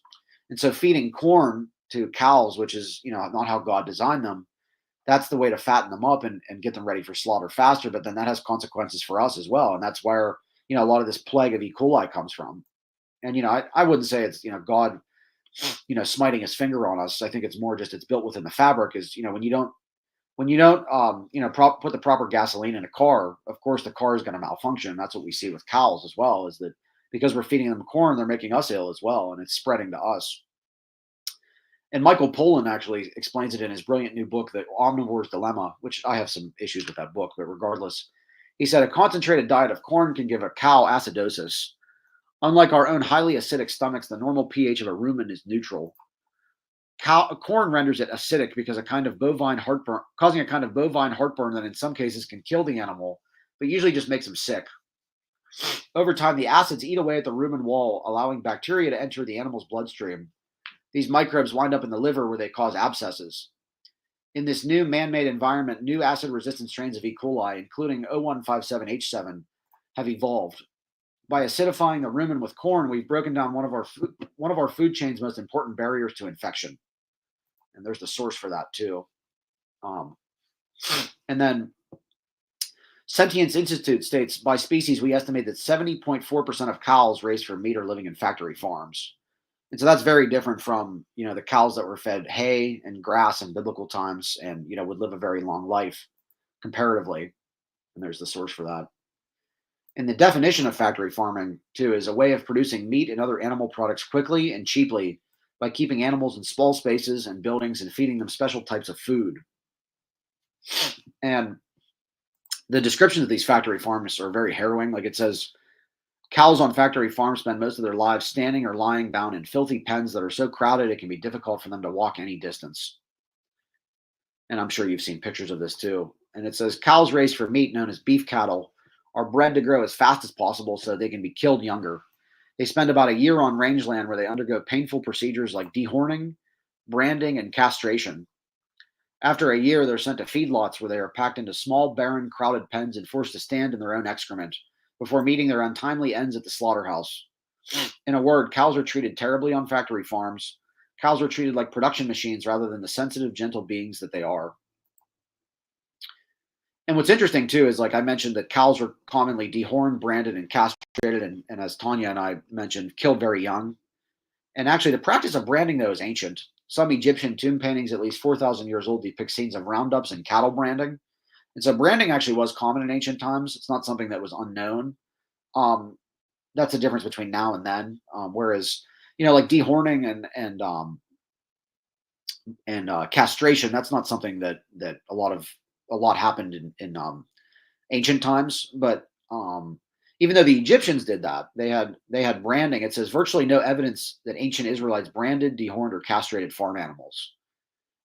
And so feeding corn to cows, which is not how God designed them, that's the way to fatten them up and get them ready for slaughter faster. But then that has consequences for us as well. And that's where, a lot of this plague of E. coli comes from. And, I wouldn't say it's, God, smiting his finger on us. I think it's more just it's built within the fabric is, when you don't put the proper gasoline in a car, of course, the car is going to malfunction. That's what we see with cows as well, is that because we're feeding them corn, they're making us ill as well. And it's spreading to us. And Michael Pollan actually explains it in his brilliant new book, The Omnivore's Dilemma, which I have some issues with that book, but regardless, he said a concentrated diet of corn can give a cow acidosis. Unlike our own highly acidic stomachs, the normal pH of a rumen is neutral. Corn renders it acidic because causing a kind of bovine heartburn that in some cases can kill the animal, but usually just makes them sick. Over time, the acids eat away at the rumen wall, allowing bacteria to enter the animal's bloodstream. These microbes wind up in the liver where they cause abscesses. In this new man-made environment, new acid-resistant strains of E. coli, including 0157H7, have evolved. By acidifying the rumen with corn, we've broken down one of our food chain's most important barriers to infection. And there's the source for that too. And then Sentience Institute states, by species, we estimate that 70.4% of cows raised for meat are living in factory farms. And so that's very different from, the cows that were fed hay and grass in biblical times and, would live a very long life comparatively. And there's the source for that. And the definition of factory farming, too, is a way of producing meat and other animal products quickly and cheaply by keeping animals in small spaces and buildings and feeding them special types of food. And the descriptions of these factory farms are very harrowing. Like it says, cows on factory farms spend most of their lives standing or lying down in filthy pens that are so crowded it can be difficult for them to walk any distance. And I'm sure you've seen pictures of this too. And it says cows raised for meat, known as beef cattle, are bred to grow as fast as possible so they can be killed younger. They spend about a year on rangeland where they undergo painful procedures like dehorning, branding, and castration. After a year, they're sent to feedlots where they are packed into small, barren, crowded pens and forced to stand in their own excrement before meeting their untimely ends at the slaughterhouse. In a word, cows are treated terribly on factory farms. Cows are treated like production machines rather than the sensitive, gentle beings that they are. And what's interesting too is, like I mentioned, that cows are commonly dehorned, branded, and castrated, and as Tanya and I mentioned, killed very young. And actually, the practice of branding, though, is ancient. Some Egyptian tomb paintings, at least 4,000 years old, depict scenes of roundups and cattle branding. And so branding actually was common in ancient times. It's not something that was unknown. Um, that's the difference between now and then. Whereas, like dehorning and castration, that's not something that a lot happened in ancient times. But even though the Egyptians did that, they had branding. It says virtually no evidence that ancient Israelites branded, dehorned, or castrated farm animals.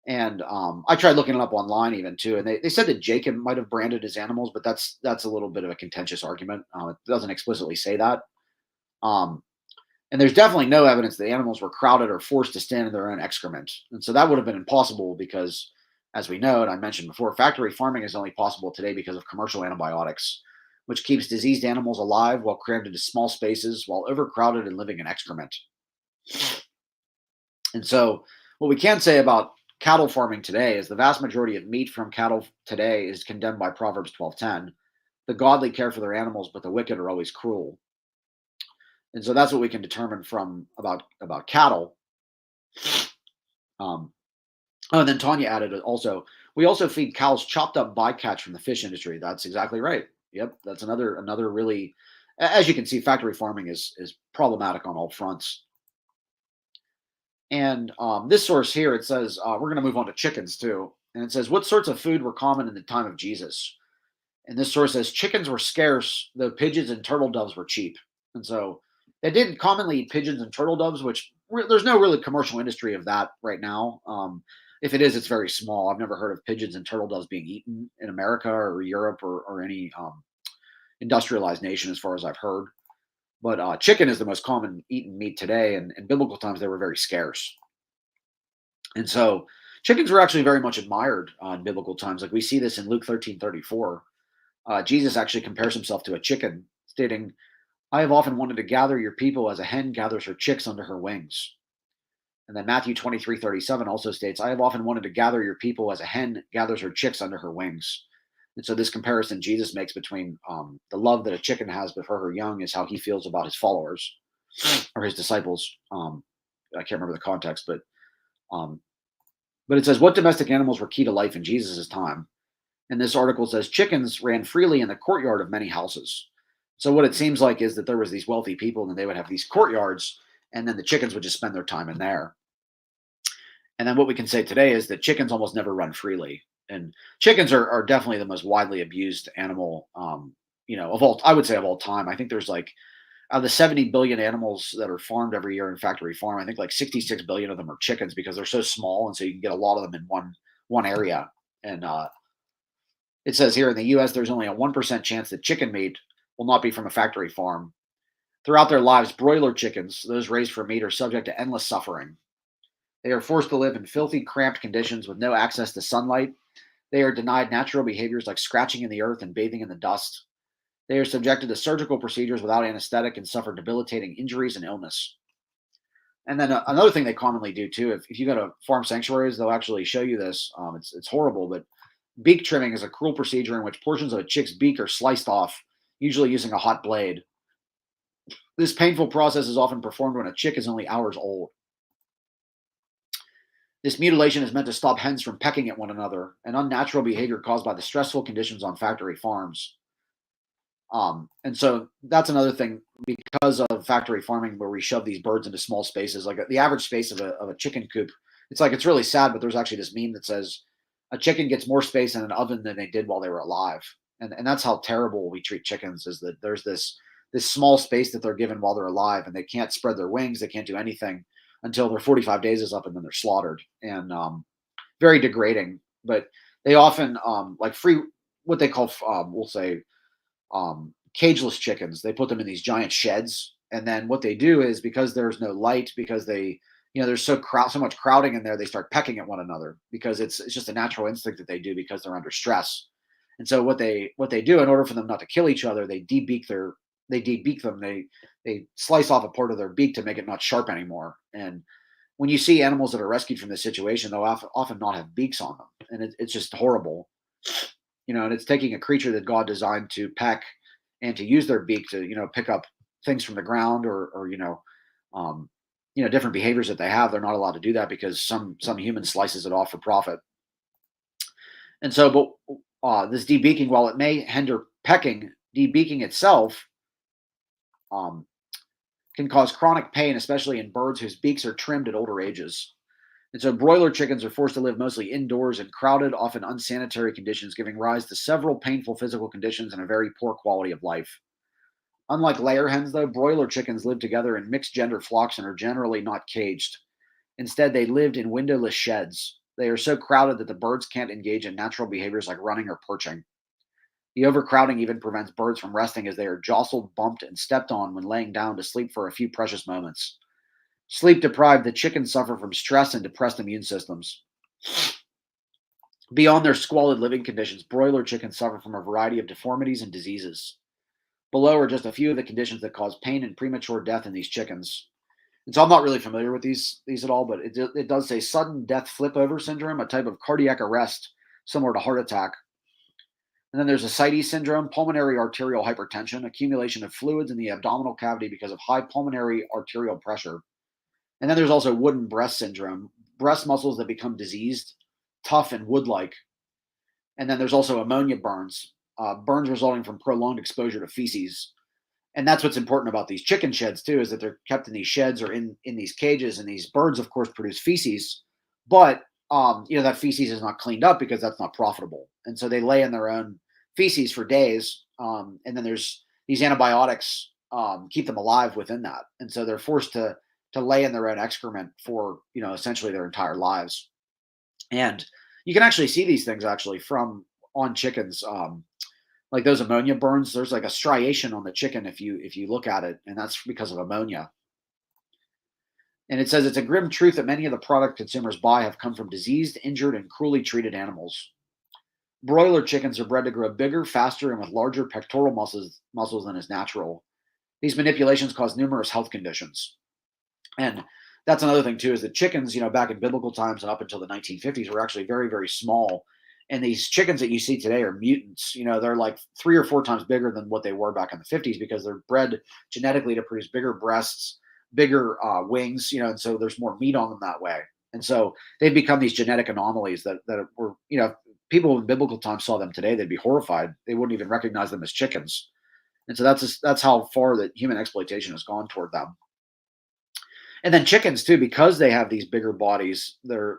And I tried looking it up online even too, and they said that Jacob might have branded his animals, but that's a little bit of a contentious argument. It doesn't explicitly say that. Um, and there's definitely no evidence that the animals were crowded or forced to stand in their own excrement. And so that would have been impossible because, as we know, and I mentioned before, factory farming is only possible today because of commercial antibiotics, which keeps diseased animals alive while crammed into small spaces, while overcrowded and living in excrement. And so, what we can say about cattle farming today is the vast majority of meat from cattle today is condemned by Proverbs 12:10. The godly care for their animals, but the wicked are always cruel. And so that's what we can determine from about cattle. Um, oh, and then Tanya added it also. We also feed cows chopped up bycatch from the fish industry. That's exactly right. Yep, that's another really, as you can see, factory farming is problematic on all fronts. And this source here, it says we're going to move on to chickens too, and it says what sorts of food were common in the time of Jesus. And this source says chickens were scarce, though pigeons and turtle doves were cheap. And so they did commonly eat pigeons and turtle doves, which there's no really commercial industry of that right now. If it is, it's very small. I've never heard of pigeons and turtle doves being eaten in America or Europe or any industrialized nation, as far as I've heard. But chicken is the most common eaten meat today, and in biblical times they were very scarce. And so chickens were actually very much admired in biblical times. Like we see this in Luke 13:34. Jesus actually compares himself to a chicken, stating, I have often wanted to gather your people as a hen gathers her chicks under her wings. And then Matthew 23:37 also states, I have often wanted to gather your people as a hen gathers her chicks under her wings. And so this comparison Jesus makes between the love that a chicken has for her young is how he feels about his followers or his disciples. I can't remember the context, um, but it says, what domestic animals were key to life in Jesus' time? And this article says chickens ran freely in the courtyard of many houses. So what it seems like is that there was these wealthy people and they would have these courtyards and then the chickens would just spend their time in there. And then what we can say today is that chickens almost never run freely. And chickens are definitely the most widely abused animal, of all, I would say of all time. I think there's like, out of the 70 billion animals that are farmed every year in factory farm, I think like 66 billion of them are chickens because they're so small. And so you can get a lot of them in one area. And it says here in the US, there's only a 1% chance that chicken meat will not be from a factory farm. Throughout their lives, broiler chickens, those raised for meat, are subject to endless suffering. They are forced to live in filthy, cramped conditions with no access to sunlight. They are denied natural behaviors like scratching in the earth and bathing in the dust. They are subjected to surgical procedures without anesthetic and suffer debilitating injuries and illness. And then another thing they commonly do too, if you go to farm sanctuaries, they'll actually show you this. It's horrible, but beak trimming is a cruel procedure in which portions of a chick's beak are sliced off, usually using a hot blade. This painful process is often performed when a chick is only hours old. This mutilation is meant to stop hens from pecking at one another, an unnatural behavior caused by the stressful conditions on factory farms. And so that's another thing because of factory farming where we shove these birds into small spaces, like the average space of a chicken coop. It's really sad, but there's actually this meme that says a chicken gets more space in an oven than they did while they were alive. And that's how terrible we treat chickens, is that there's this small space that they're given while they're alive and they can't spread their wings. They can't do anything until their 45 days is up and then they're slaughtered, and very degrading, but they often like free, what they call, we'll say, cageless chickens. They put them in these giant sheds. And then what they do is, because there's no light, because they there's so much crowding in there, they start pecking at one another because it's just a natural instinct that they do because they're under stress. And so what they do in order for them not to kill each other, they debeak them. They slice off a part of their beak to make it not sharp anymore. And when you see animals that are rescued from this situation, they'll often not have beaks on them, and it's just horrible. And it's taking a creature that God designed to peck and to use their beak to pick up things from the ground, or um, different behaviors that they have. They're not allowed to do that because some human slices it off for profit. And so, but this debeaking, while it may hinder pecking, debeaking itself um, can cause chronic pain, especially in birds whose beaks are trimmed at older ages. And so broiler chickens are forced to live mostly indoors in crowded, often unsanitary conditions, giving rise to several painful physical conditions and a very poor quality of life. Unlike layer hens, though, broiler chickens live together in mixed gender flocks and are generally not caged. Instead, they lived in windowless sheds. They are so crowded that the birds can't engage in natural behaviors like running or perching. The overcrowding even prevents birds from resting as they are jostled, bumped, and stepped on when laying down to sleep for a few precious moments. Sleep deprived, the chickens suffer from stress and depressed immune systems. Beyond their squalid living conditions, broiler chickens suffer from a variety of deformities and diseases. Below are just a few of the conditions that cause pain and premature death in these chickens. And so I'm not really familiar with these at all, but it does say sudden death flip over syndrome, a type of cardiac arrest similar to heart attack. And then there's ascites syndrome, pulmonary arterial hypertension, accumulation of fluids in the abdominal cavity because of high pulmonary arterial pressure. And then there's also wooden breast syndrome, breast muscles that become diseased, tough, and wood-like. And then there's also ammonia burns, burns resulting from prolonged exposure to feces. And that's what's important about these chicken sheds too, is that they're kept in these sheds or in these cages, and these birds, of course, produce feces, but that feces is not cleaned up because that's not profitable, and so they lay in their own feces for days, and then there's these antibiotics keep them alive within that, and so they're forced to lay in their own excrement for essentially their entire lives. And you can actually see these things actually from on chickens. Like those ammonia burns, there's like a striation on the chicken if you look at it, and that's because of ammonia. And it says it's a grim truth that many of the product consumers buy have come from diseased, injured, and cruelly treated animals. Broiler chickens are bred to grow bigger, faster, and with larger pectoral muscles than is natural. These manipulations cause numerous health conditions. And that's another thing too, is that chickens, back in biblical times and up until the 1950s, were actually very, very small. And these chickens that you see today are mutants. They're like 3 or 4 times bigger than what they were back in the 50s because they're bred genetically to produce bigger breasts, bigger wings, and so there's more meat on them that way. And so they've become these genetic anomalies that were, people in biblical times saw them today, they'd be horrified. They wouldn't even recognize them as chickens. And so that's how far that human exploitation has gone toward them. And then chickens too, because they have these bigger bodies, the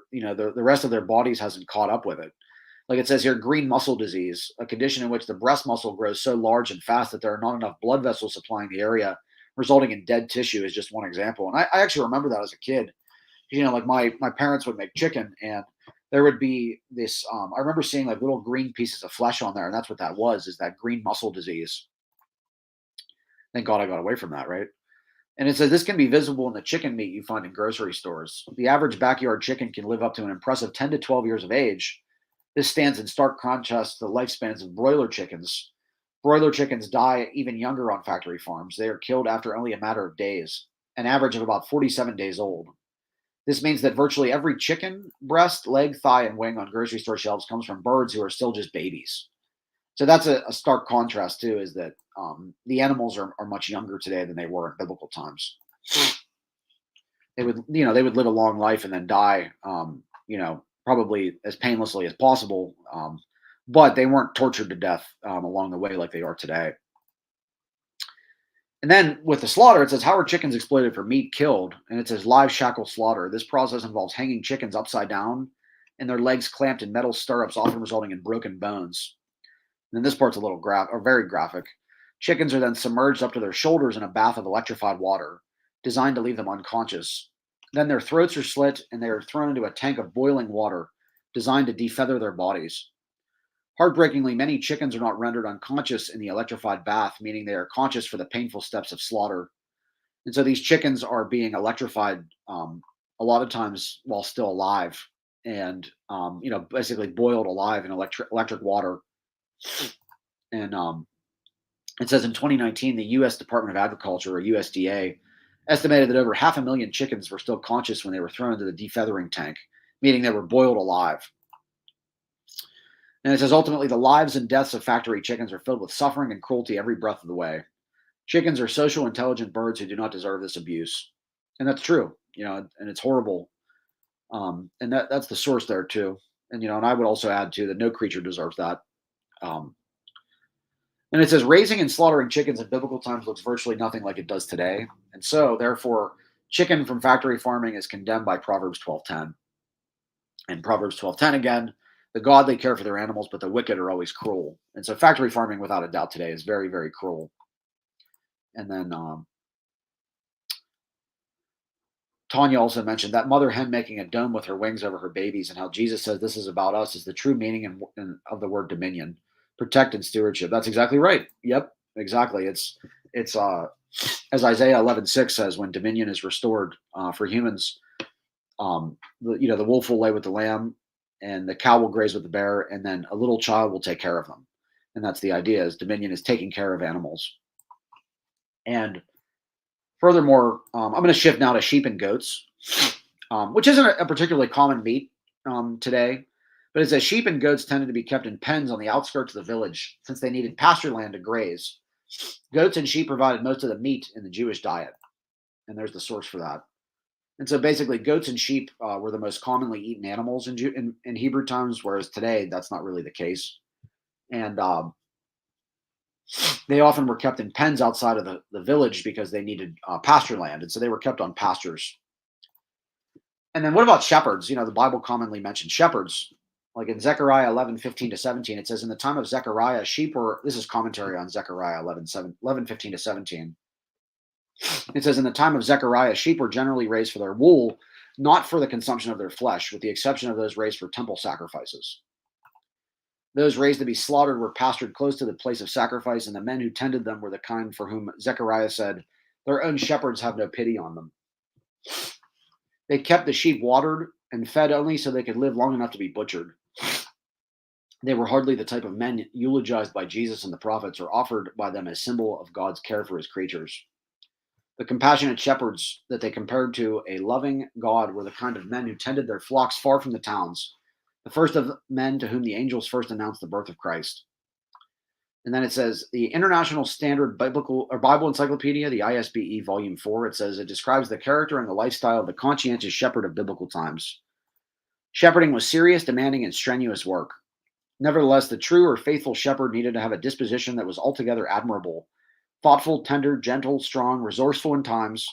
rest of their bodies hasn't caught up with it. Like it says here, green muscle disease, a condition in which the breast muscle grows so large and fast that there are not enough blood vessels supplying the area, resulting in dead tissue, is just one example. And I actually remember that as a kid. Like my parents would make chicken, and there would be this. I remember seeing like little green pieces of flesh on there, and that's what that was, is that green muscle disease. Thank God I got away from that, right? And it says this can be visible in the chicken meat you find in grocery stores. The average backyard chicken can live up to an impressive 10 to 12 years of age. This stands in stark contrast to the lifespans of broiler chickens. Broiler chickens die even younger on factory farms. They are killed after only a matter of days, an average of about 47 days old. This means that virtually every chicken, breast, leg, thigh, and wing on grocery store shelves comes from birds who are still just babies. So that's a stark contrast too, is that the animals are much younger today than they were in biblical times. They would live a long life and then die, probably as painlessly as possible. But they weren't tortured to death along the way like they are today. And then with the slaughter, it says, how are chickens exploited for meat killed? And it says live shackle slaughter. This process involves hanging chickens upside down and their legs clamped in metal stirrups, often resulting in broken bones. And then this part's a little very graphic. Chickens are then submerged up to their shoulders in a bath of electrified water, designed to leave them unconscious. Then their throats are slit and they are thrown into a tank of boiling water, designed to defeather their bodies. Heartbreakingly, many chickens are not rendered unconscious in the electrified bath, meaning they are conscious for the painful steps of slaughter. And so these chickens are being electrified a lot of times while still alive, and basically boiled alive in electric water. And it says in 2019, the U.S. Department of Agriculture, or USDA, estimated that over 500,000 chickens were still conscious when they were thrown into the defeathering tank, meaning they were boiled alive. And it says ultimately the lives and deaths of factory chickens are filled with suffering and cruelty every breath of the way. Chickens are social, intelligent birds who do not deserve this abuse. And that's true, and it's horrible. And that's the source there too. And I would also add too that no creature deserves that. Um, and it says raising and slaughtering chickens in biblical times looks virtually nothing like it does today. And so therefore, chicken from factory farming is condemned by Proverbs 12:10. And Proverbs 12:10 again, the godly care for their animals, but the wicked are always cruel. And so factory farming, without a doubt, today is very, very cruel. And then Tanya also mentioned that mother hen making a dome with her wings over her babies, and how Jesus says this is about us is the true meaning of the word dominion, protect and stewardship. That's exactly right. Yep, exactly. It's as Isaiah 11:6 says, when dominion is restored for humans, the wolf will lay with the lamb, and the cow will graze with the bear, and then a little child will take care of them. And that's the idea: is dominion is taking care of animals. And furthermore, I'm going to shift now to sheep and goats, which isn't a particularly common meat today. But it says sheep and goats tended to be kept in pens on the outskirts of the village since they needed pasture land to graze. Goats and sheep provided most of the meat in the Jewish diet. And there's the source for that. And so basically, goats and sheep were the most commonly eaten animals in Hebrew times, whereas today that's not really the case. And they often were kept in pens outside of the village because they needed pasture land. And so they were kept on pastures. And then what about shepherds? The Bible commonly mentions shepherds. Like in Zechariah 11:15-17, it says, in the time of Zechariah, sheep were, this is commentary on Zechariah 11:15-17. It says, in the time of Zechariah, sheep were generally raised for their wool, not for the consumption of their flesh, with the exception of those raised for temple sacrifices. Those raised to be slaughtered were pastured close to the place of sacrifice, and the men who tended them were the kind for whom Zechariah said, their own shepherds have no pity on them. They kept the sheep watered and fed only so they could live long enough to be butchered. They were hardly the type of men eulogized by Jesus and the prophets, or offered by them as symbol of God's care for his creatures. The compassionate shepherds that they compared to a loving God were the kind of men who tended their flocks far from the towns, the first of men to whom the angels first announced the birth of Christ. And then it says, the International Standard Bible Encyclopedia, the ISBE Volume 4, it says it describes the character and the lifestyle of the conscientious shepherd of biblical times. Shepherding was serious, demanding, and strenuous work. Nevertheless, the true or faithful shepherd needed to have a disposition that was altogether admirable, thoughtful, tender, gentle, strong, resourceful in times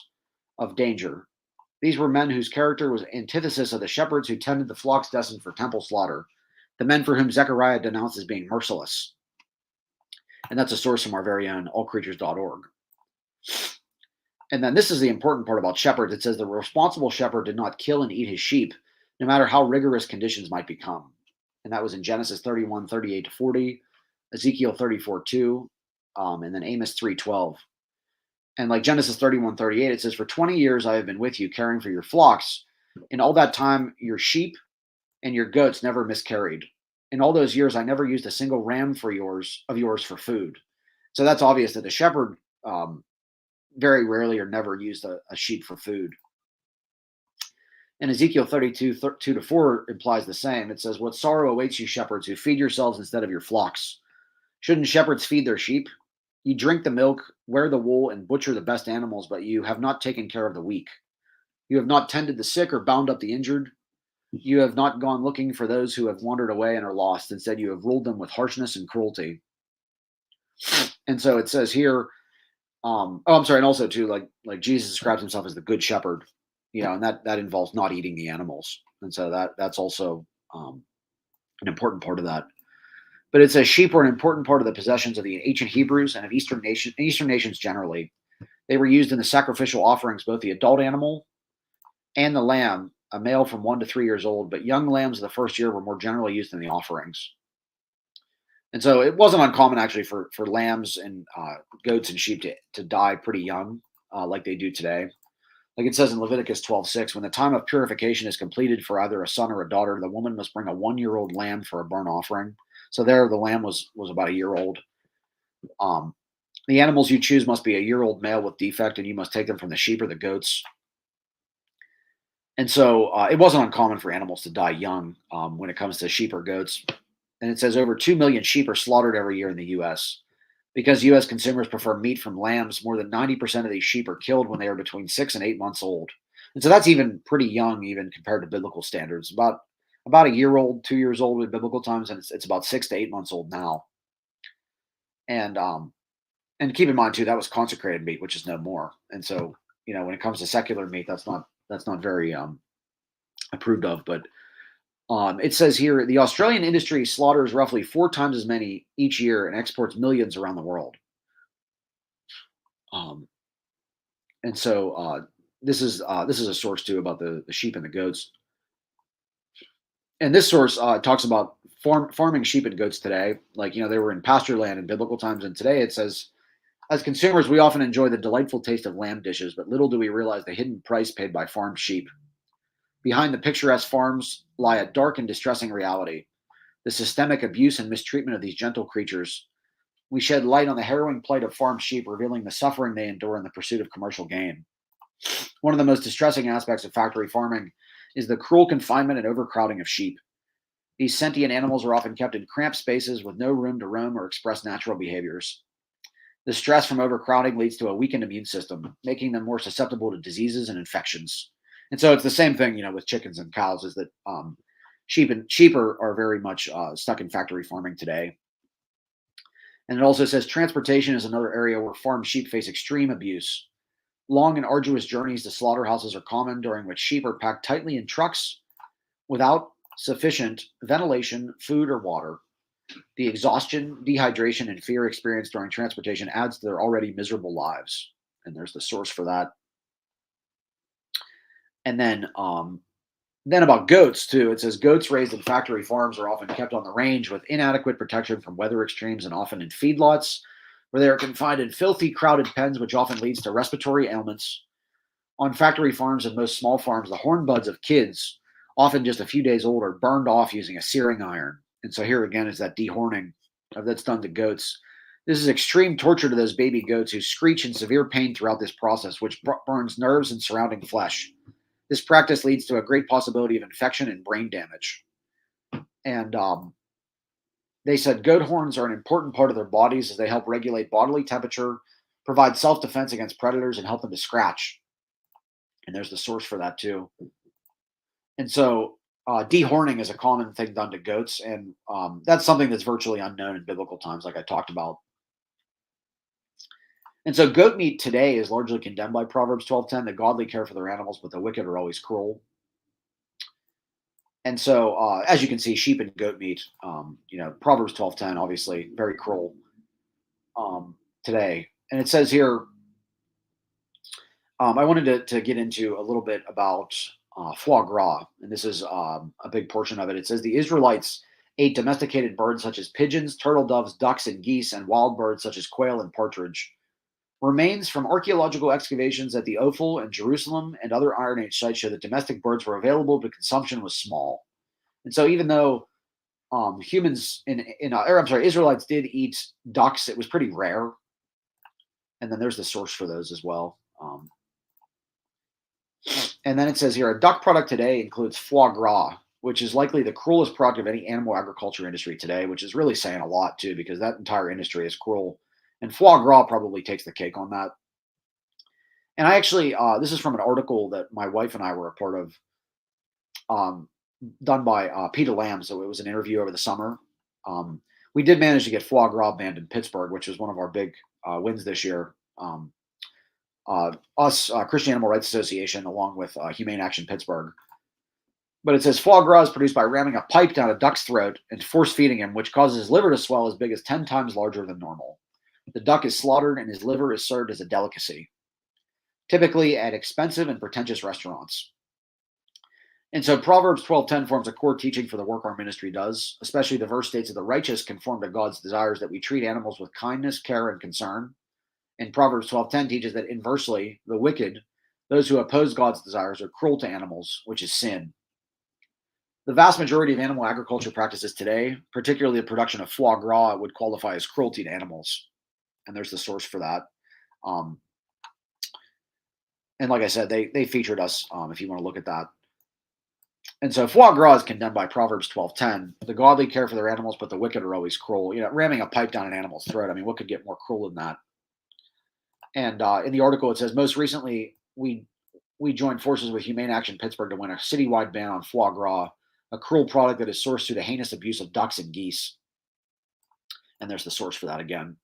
of danger. These were men whose character was antithesis of the shepherds who tended the flocks destined for temple slaughter, the men for whom Zechariah denounced as being merciless. And that's a source from our very own allcreatures.org. And then this is the important part about shepherds. It says the responsible shepherd did not kill and eat his sheep, no matter how rigorous conditions might become. And that was in Genesis 31:38-40, Ezekiel 34:2, and then Amos 3:12. And like Genesis 31:38, it says, for 20 years I have been with you, caring for your flocks. In all that time, your sheep and your goats never miscarried. In all those years, I never used a single ram of yours for food. So that's obvious that the shepherd very rarely or never used a sheep for food. And Ezekiel 32:2-4 implies the same. It says, what sorrow awaits you, shepherds, who feed yourselves instead of your flocks? Shouldn't shepherds feed their sheep? You drink the milk, wear the wool, and butcher the best animals, but you have not taken care of the weak. You have not tended the sick or bound up the injured. You have not gone looking for those who have wandered away and are lost. Instead, you have ruled them with harshness and cruelty. And so it says here, and also too, like Jesus describes himself as the good shepherd, and that involves not eating the animals. And so that's also an important part of that. But it says sheep were an important part of the possessions of the ancient Hebrews and of Eastern nations generally. They were used in the sacrificial offerings, both the adult animal and the lamb, a male from 1 to 3 years old, but young lambs of the first year were more generally used in the offerings. And so it wasn't uncommon actually for lambs and goats and sheep to die pretty young, like they do today. Like it says in Leviticus 12:6, when the time of purification is completed for either a son or a daughter, the woman must bring a 1-year-old lamb for a burnt offering. So there, the lamb was about a year old. Um, the animals you choose must be a year-old male with defect, and you must take them from the sheep or the goats. And so it wasn't uncommon for animals to die young when it comes to sheep or goats. And it says over 2 million sheep are slaughtered every year in the U.S. Because U.S. consumers prefer meat from lambs, more than 90% of these sheep are killed when they are between 6 and 8 months old. And so that's even pretty young, even compared to biblical standards. About a year old, 2 years old in biblical times, and it's about 6 to 8 months old now. And keep in mind too, that was consecrated meat, which is no more. And so, when it comes to secular meat, that's not very approved of. But it says here the Australian industry slaughters roughly 4 times as many each year and exports millions around the world. Um, and so this is a source too about the sheep and the goats. And this source talks about farming sheep and goats today. Like they were in pasture land in biblical times, and today it says, as consumers, we often enjoy the delightful taste of lamb dishes, but little do we realize the hidden price paid by farmed sheep. Behind the picturesque farms lie a dark and distressing reality: the systemic abuse and mistreatment of these gentle creatures. We shed light on the harrowing plight of farmed sheep, revealing the suffering they endure in the pursuit of commercial gain. One of the most distressing aspects of factory farming is the cruel confinement and overcrowding of sheep. These sentient animals are often kept in cramped spaces with no room to roam or express natural behaviors. The stress from overcrowding leads to a weakened immune system, making them more susceptible to diseases and infections. And so it's the same thing, with chickens and cows, is that sheep are very much stuck in factory farming today. And it also says transportation is another area where farmed sheep face extreme abuse. Long and arduous journeys to slaughterhouses are common, during which sheep are packed tightly in trucks without sufficient ventilation, food, or water. The exhaustion, dehydration, and fear experienced during transportation adds to their already miserable lives. And there's the source for that. And then about goats too. It says goats raised in factory farms are often kept on the range with inadequate protection from weather extremes and often in feedlots, where they are confined in filthy, crowded pens, which often leads to respiratory ailments. On factory farms and most small farms, the horn buds of kids, often just a few days old, are burned off using a searing iron. And so here again is that dehorning that's done to goats. This is extreme torture to those baby goats who screech in severe pain throughout this process, which burns nerves and surrounding flesh. This practice leads to a great possibility of infection and brain damage. And they said goat horns are an important part of their bodies as they help regulate bodily temperature, provide self-defense against predators, and help them to scratch. And there's the source for that too. And so dehorning is a common thing done to goats, and that's something that's virtually unknown in biblical times, like I talked about. And so goat meat today is largely condemned by Proverbs 12:10. The godly care for their animals, but the wicked are always cruel. And so, as you can see, sheep and goat meat, Proverbs 12:10, obviously very cruel today. And it says here, I wanted to get into a little bit about foie gras, and this is a big portion of it. It says the Israelites ate domesticated birds such as pigeons, turtle doves, ducks, and geese, and wild birds such as quail and partridge. Remains from archaeological excavations at the Ophel in Jerusalem and other Iron Age sites show that domestic birds were available, but consumption was small. And so, even though Israelites did eat ducks, it was pretty rare. And then there's the source for those as well. And then it says here, a duck product today includes foie gras, which is likely the cruelest product of any animal agriculture industry today, which is really saying a lot too, because that entire industry is cruel. And foie gras probably takes the cake on that. And I actually, this is from an article that my wife and I were a part of, done by Peter Lamb. So it was an interview over the summer. We did manage to get foie gras banned in Pittsburgh, which was one of our big wins this year. Christian Animal Rights Association, along with Humane Action Pittsburgh. But it says foie gras is produced by ramming a pipe down a duck's throat and force feeding him, which causes his liver to swell as big as 10 times larger than normal. The duck is slaughtered and his liver is served as a delicacy, typically at expensive and pretentious restaurants. And so Proverbs 12:10 forms a core teaching for the work our ministry does. Especially the verse states that the righteous conform to God's desires, that we treat animals with kindness, care, and concern. And Proverbs 12:10 teaches that inversely, the wicked Those who oppose God's desires are cruel to animals, which is sin. The vast majority of animal agriculture practices today, particularly the production of foie gras, would qualify as cruelty to animals. And there's the source for that. Um, and like I said, they featured us if you want to look at that. And so foie gras is condemned by Proverbs 12:10. The godly care for their animals, but the wicked are always cruel. Ramming a pipe down an animal's throat. I mean, what could get more cruel than that? And in the article, it says most recently we joined forces with Humane Action Pittsburgh to win a citywide ban on foie gras, a cruel product that is sourced through the heinous abuse of ducks and geese. And there's the source for that again.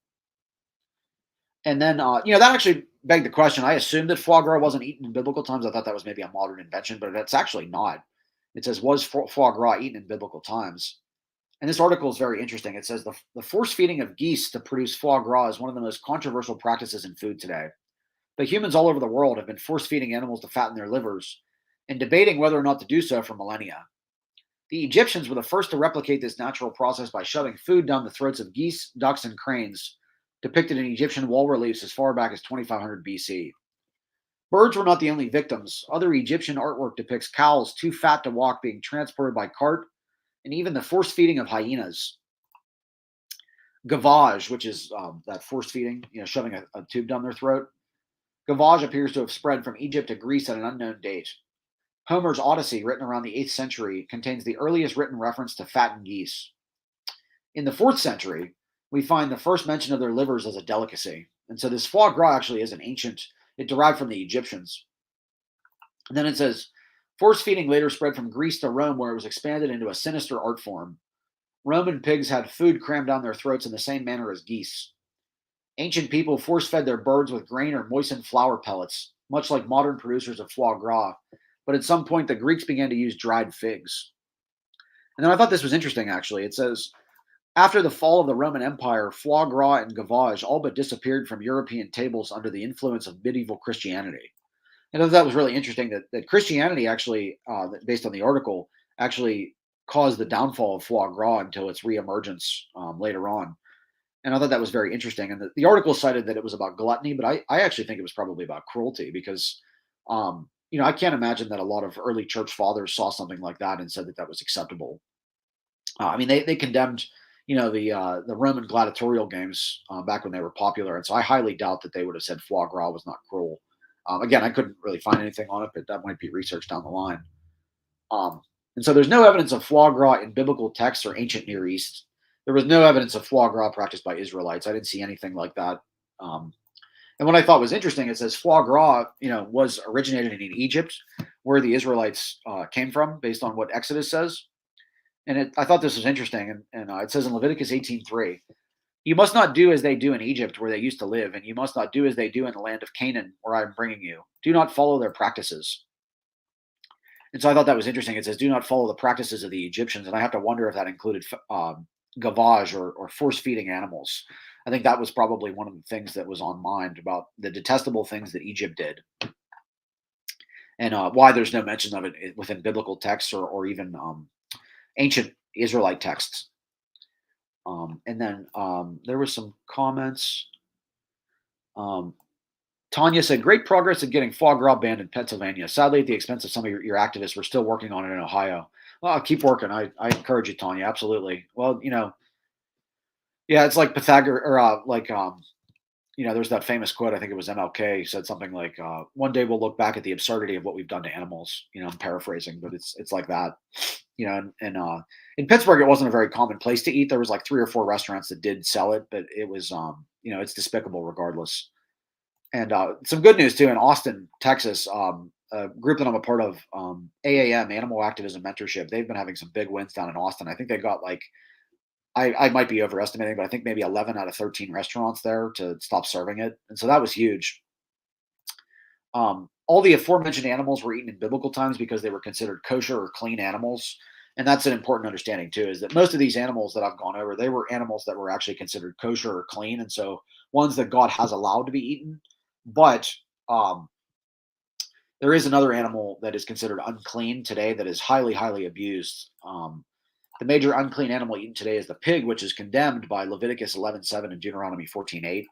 And then, that actually begged the question. I assumed that foie gras wasn't eaten in biblical times. I thought that was maybe a modern invention, but it's actually not. It says, was foie gras eaten in biblical times? And this article is very interesting. It says the force feeding of geese to produce foie gras is one of the most controversial practices in food today. But humans all over the world have been force feeding animals to fatten their livers and debating whether or not to do so for millennia. The Egyptians were the first to replicate this natural process by shoving food down the throats of geese, ducks, and cranes, depicted in Egyptian wall reliefs as far back as 2500 BC. Birds were not the only victims. Other Egyptian artwork depicts cows too fat to walk being transported by cart, and even the force feeding of hyenas. Gavage, which is that force feeding, shoving a tube down their throat. Gavage appears to have spread from Egypt to Greece at an unknown date. Homer's Odyssey, written around the 8th century, contains the earliest written reference to fattened geese. In the 4th century, we find the first mention of their livers as a delicacy. And so this foie gras actually is it derived from the Egyptians. And then it says, force feeding later spread from Greece to Rome, where it was expanded into a sinister art form. Roman pigs had food crammed down their throats in the same manner as geese. Ancient people force-fed their birds with grain or moistened flour pellets, much like modern producers of foie gras. But at some point, the Greeks began to use dried figs. And then I thought this was interesting, actually. It says, after the fall of the Roman Empire, foie gras and gavage all but disappeared from European tables under the influence of medieval Christianity. And I thought that was really interesting that Christianity actually, based on the article, actually caused the downfall of foie gras until its reemergence later on. And I thought that was very interesting. And the article cited that it was about gluttony, but I actually think it was probably about cruelty because, I can't imagine that a lot of early church fathers saw something like that and said that that was acceptable. I mean, they condemned, the Roman gladiatorial games back when they were popular, and so I highly doubt that they would have said foie gras was not cruel. Again, I couldn't really find anything on it, but that might be research down the line. And so there's no evidence of foie gras in biblical texts or ancient Near East. There was no evidence of foie gras practiced by Israelites. I didn't see anything like that. And what I thought was interesting, it says foie gras, was originated in Egypt, where the Israelites came from, based on what Exodus says. And I thought this was interesting. And it says in Leviticus 18:3, you must not do as they do in Egypt, where they used to live, and you must not do as they do in the land of Canaan, where I am bringing you. Do not follow their practices. And so I thought that was interesting. It says, do not follow the practices of the Egyptians. And I have to wonder if that included gavage or force feeding animals. I think that was probably one of the things that was on mind about the detestable things that Egypt did, and why there's no mention of it within biblical texts or even ancient Israelite texts. And then there was some comments. Tanya said, great progress in getting foie gras banned in Pennsylvania. Sadly, at the expense of some of your activists, we're still working on it in Ohio. Well, I'll keep working. I encourage you, Tanya. Absolutely. Well, yeah, it's like Pythagoras, or there's that famous quote. I think it was MLK said something like, "One day we'll look back at the absurdity of what we've done to animals." I'm paraphrasing, but it's like that. And in Pittsburgh, it wasn't a very common place to eat. There was like 3 or 4 restaurants that did sell it, but it was, it's despicable regardless. And some good news too in Austin, Texas. A group that I'm a part of, AAM, Animal Activism Mentorship. They've been having some big wins down in Austin. I think they got like I might be overestimating, but I think maybe 11 out of 13 restaurants there to stop serving it. And so that was huge. All the aforementioned animals were eaten in biblical times because they were considered kosher or clean animals. And that's an important understanding too, is that most of these animals that I've gone over, they were animals that were actually considered kosher or clean. And so ones that God has allowed to be eaten. But there is another animal that is considered unclean today that is highly, highly abused. The major unclean animal eaten today is the pig, which is condemned by Leviticus 11:7 and Deuteronomy 14:8.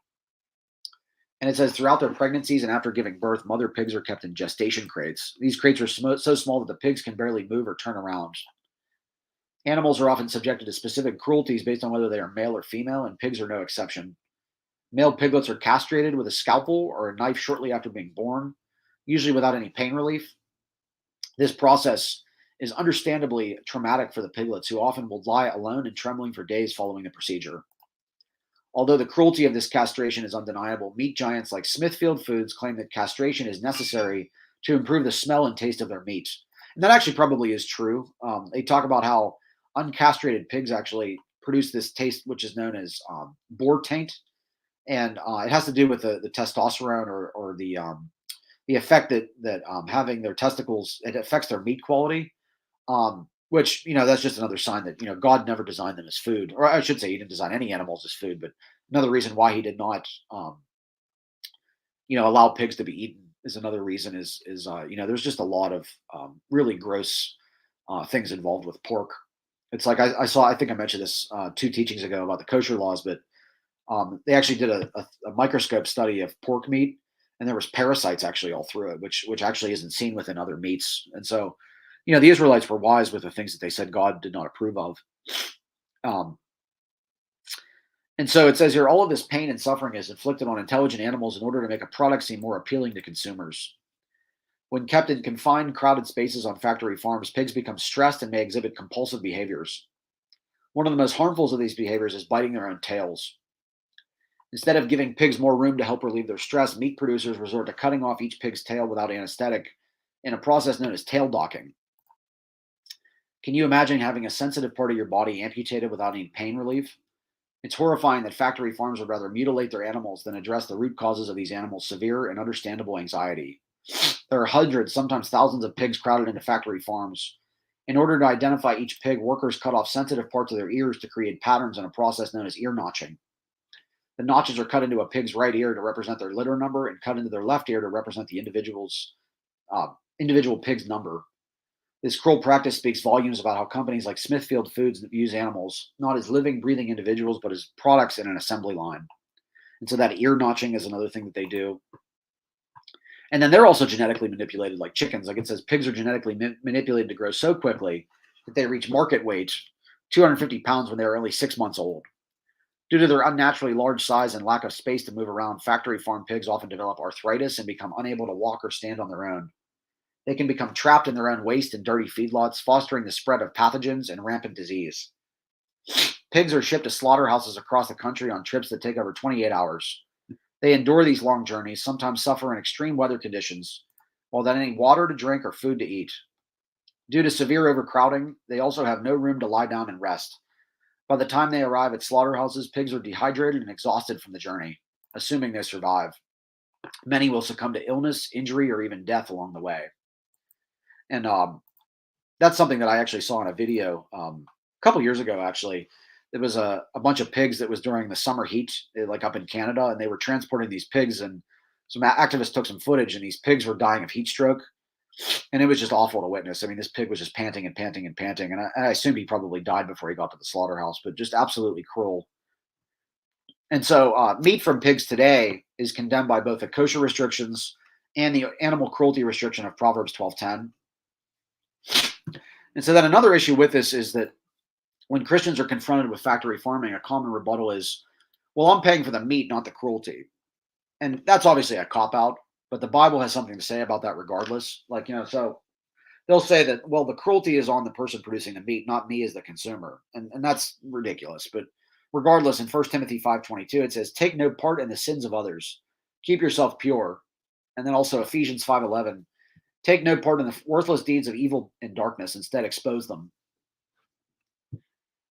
And it says throughout their pregnancies and after giving birth, mother pigs are kept in gestation crates. These crates are so small that the pigs can barely move or turn around. Animals are often subjected to specific cruelties based on whether they are male or female, and pigs are no exception. Male piglets are castrated with a scalpel or a knife shortly after being born, usually without any pain relief. This process is understandably traumatic for the piglets, who often will lie alone and trembling for days following the procedure. Although the cruelty of this castration is undeniable, meat giants like Smithfield Foods claim that castration is necessary to improve the smell and taste of their meat. And that actually probably is true. They talk about how uncastrated pigs actually produce this taste, which is known as boar taint. And it has to do with the testosterone or the effect that having their testicles, it affects their meat quality. Which, that's just another sign that, God never designed them as food, or I should say, he didn't design any animals as food. But another reason why he did not, allow pigs to be eaten is another reason there's just a lot of really gross things involved with pork. It's like I think I mentioned this 2 teachings ago about the kosher laws, but they actually did a microscope study of pork meat, and there was parasites actually all through it, which actually isn't seen within other meats. And so, the Israelites were wise with the things that they said God did not approve of. Um, and so it says here, all of this pain and suffering is inflicted on intelligent animals in order to make a product seem more appealing to consumers. When kept in confined, crowded spaces on factory farms, pigs become stressed and may exhibit compulsive behaviors. One of the most harmful of these behaviors is biting their own tails. Instead of giving pigs more room to help relieve their stress, meat producers resort to cutting off each pig's tail without anesthetic in a process known as tail docking. Can you imagine having a sensitive part of your body amputated without any pain relief? It's horrifying that factory farms would rather mutilate their animals than address the root causes of these animals' severe and understandable anxiety. There are hundreds, sometimes thousands of pigs crowded into factory farms. In order to identify each pig, workers cut off sensitive parts of their ears to create patterns in a process known as ear notching. The notches are cut into a pig's right ear to represent their litter number and cut into their left ear to represent the individual pig's number. This cruel practice speaks volumes about how companies like Smithfield Foods use animals not as living, breathing individuals, but as products in an assembly line. And so that ear notching is another thing that they do. And then they're also genetically manipulated like chickens. Like it says, pigs are genetically manipulated to grow so quickly that they reach market weight, 250 pounds, when they are only 6 months old. Due to their unnaturally large size and lack of space to move around, factory farm pigs often develop arthritis and become unable to walk or stand on their own. They can become trapped in their own waste and dirty feedlots, fostering the spread of pathogens and rampant disease. Pigs are shipped to slaughterhouses across the country on trips that take over 28 hours. They endure these long journeys, sometimes suffer in extreme weather conditions, while without any water to drink or food to eat. Due to severe overcrowding, they also have no room to lie down and rest. By the time they arrive at slaughterhouses, pigs are dehydrated and exhausted from the journey, assuming they survive. Many will succumb to illness, injury, or even death along the way. And that's something that I actually saw in a video a couple years ago, actually. There was a bunch of pigs that was during the summer heat, like up in Canada, and they were transporting these pigs, and some activists took some footage, and these pigs were dying of heat stroke. And it was just awful to witness. I mean, this pig was just panting and panting and panting. And I assumed he probably died before he got to the slaughterhouse, but just absolutely cruel. And so meat from pigs today is condemned by both the kosher restrictions and the animal cruelty restriction of Proverbs 12:10. And so then another issue with this is that when Christians are confronted with factory farming, a common rebuttal is, well, I'm paying for the meat, not the cruelty. And that's obviously a cop out, but the Bible has something to say about that regardless. Like, so they'll say that, well, the cruelty is on the person producing the meat, not me as the consumer. And that's ridiculous. But regardless, in 1 Timothy 5:22, it says, take no part in the sins of others. Keep yourself pure. And then also Ephesians 5:11, take no part in the worthless deeds of evil and darkness. Instead, expose them.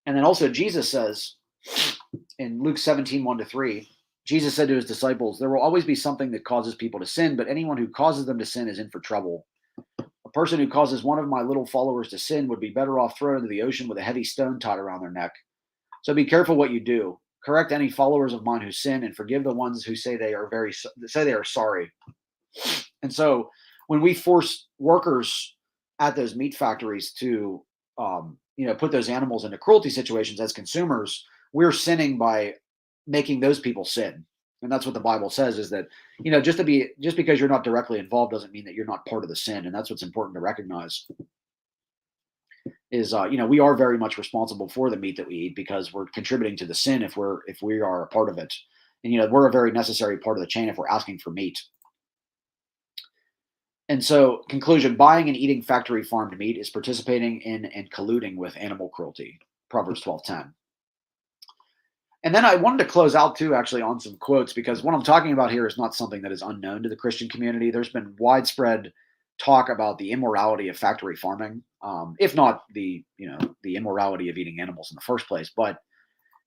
And then also Jesus says in Luke 17:1-3, Jesus said to his disciples, there will always be something that causes people to sin, but anyone who causes them to sin is in for trouble. A person who causes one of my little followers to sin would be better off thrown into the ocean with a heavy stone tied around their neck. So be careful what you do. Correct any followers of mine who sin, and forgive the ones who say they are sorry. And so when we force workers at those meat factories to put those animals into cruelty situations as consumers, we're sinning by making those people sin. And that's what the Bible says is that, just because you're not directly involved doesn't mean that you're not part of the sin. And that's what's important to recognize is, we are very much responsible for the meat that we eat because we're contributing to the sin if we are a part of it. And, we're a very necessary part of the chain if we're asking for meat. And so, conclusion, buying and eating factory farmed meat is participating in and colluding with animal cruelty. Proverbs 12:10. And then I wanted to close out too, actually, on some quotes, because what I'm talking about here is not something that is unknown to the Christian community. There's been widespread talk about the immorality of factory farming, if not the immorality of eating animals in the first place. But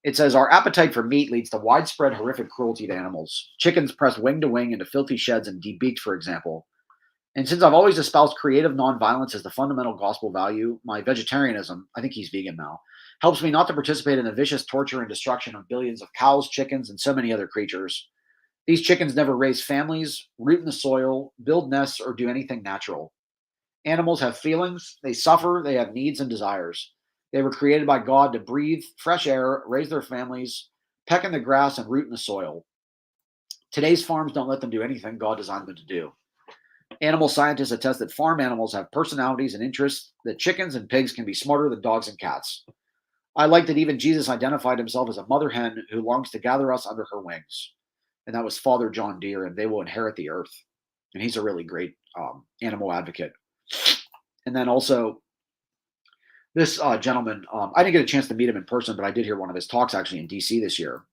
it says our appetite for meat leads to widespread horrific cruelty to animals. Chickens pressed wing to wing into filthy sheds and debeaked, for example. And since I've always espoused creative nonviolence as the fundamental gospel value, my vegetarianism, I think he's vegan now, helps me not to participate in the vicious torture and destruction of billions of cows, chickens, and so many other creatures. These chickens never raise families, root in the soil, build nests, or do anything natural. Animals have feelings, they suffer, they have needs and desires. They were created by God to breathe fresh air, raise their families, peck in the grass, and root in the soil. Today's farms don't let them do anything God designed them to do. Animal scientists attest that farm animals have personalities and interests, that chickens and pigs can be smarter than dogs and cats. I like that even Jesus identified himself as a mother hen who longs to gather us under her wings. And that was Father John Deere, and they will inherit the earth. And he's a really great animal advocate. And then also, this gentleman, I didn't get a chance to meet him in person, but I did hear one of his talks actually in D.C. this year.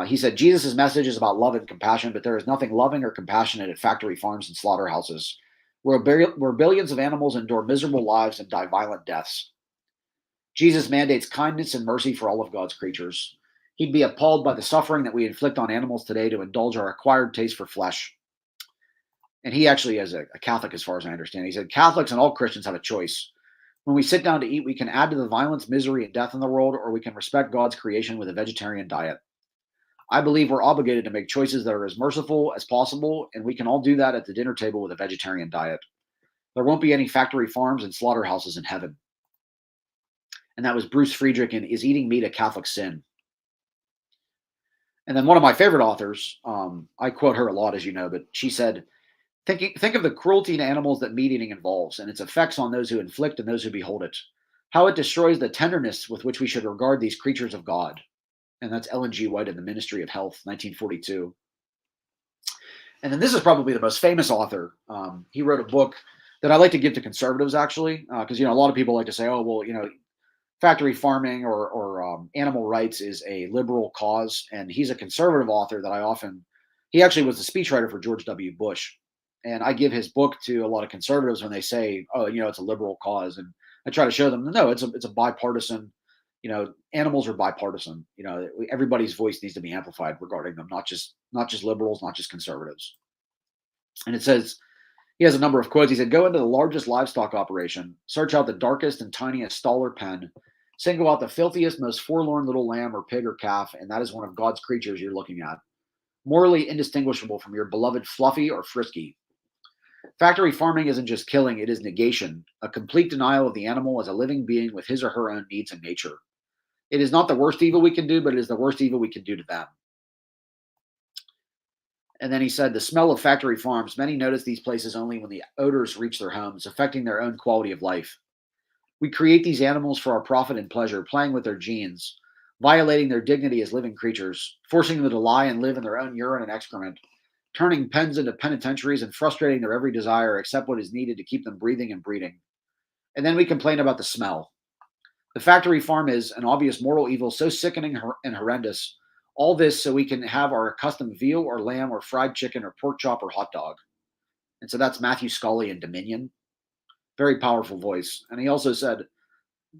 He said, Jesus' message is about love and compassion, but there is nothing loving or compassionate at factory farms and slaughterhouses, where billions of animals endure miserable lives and die violent deaths. Jesus mandates kindness and mercy for all of God's creatures. He'd be appalled by the suffering that we inflict on animals today to indulge our acquired taste for flesh. And he actually is a Catholic, as far as I understand. He said, Catholics and all Christians have a choice. When we sit down to eat, we can add to the violence, misery, and death in the world, or we can respect God's creation with a vegetarian diet. I believe we're obligated to make choices that are as merciful as possible, and we can all do that at the dinner table with a vegetarian diet. There won't be any factory farms and slaughterhouses in heaven. And that was Bruce Friedrich in Is Eating Meat a Catholic Sin? And then one of my favorite authors, I quote her a lot, as you know, but she said, think of the cruelty to animals that meat eating involves and its effects on those who inflict and those who behold it. How it destroys the tenderness with which we should regard these creatures of God. And that's Ellen G. White in The Ministry of Health, 1942. And then this is probably the most famous author. He wrote a book that I like to give to conservatives, actually, because a lot of people like to say, oh, well, factory farming or animal rights is a liberal cause, and he's a conservative author that he actually was the speechwriter for George W. Bush, and I give his book to a lot of conservatives when they say, oh, it's a liberal cause, and I try to show them, no, it's a bipartisan. Animals are bipartisan. Everybody's voice needs to be amplified regarding them, not just liberals, not just conservatives. And it says, he has a number of quotes. He said, go into the largest livestock operation, search out the darkest and tiniest stall or pen, single out the filthiest, most forlorn little lamb or pig or calf, and that is one of God's creatures you're looking at, morally indistinguishable from your beloved Fluffy or Frisky. Factory farming isn't just killing, it is negation, a complete denial of the animal as a living being with his or her own needs and nature. It is not the worst evil we can do, but it is the worst evil we can do to them. And then he said, the smell of factory farms, many notice these places only when the odors reach their homes, affecting their own quality of life. We create these animals for our profit and pleasure, playing with their genes, violating their dignity as living creatures, forcing them to lie and live in their own urine and excrement, turning pens into penitentiaries and frustrating their every desire except what is needed to keep them breathing and breeding. And then we complain about the smell. The factory farm is an obvious moral evil so sickening and horrendous. All this so we can have our accustomed veal or lamb or fried chicken or pork chop or hot dog. And so that's Matthew Scully in Dominion. Very powerful voice. And he also said,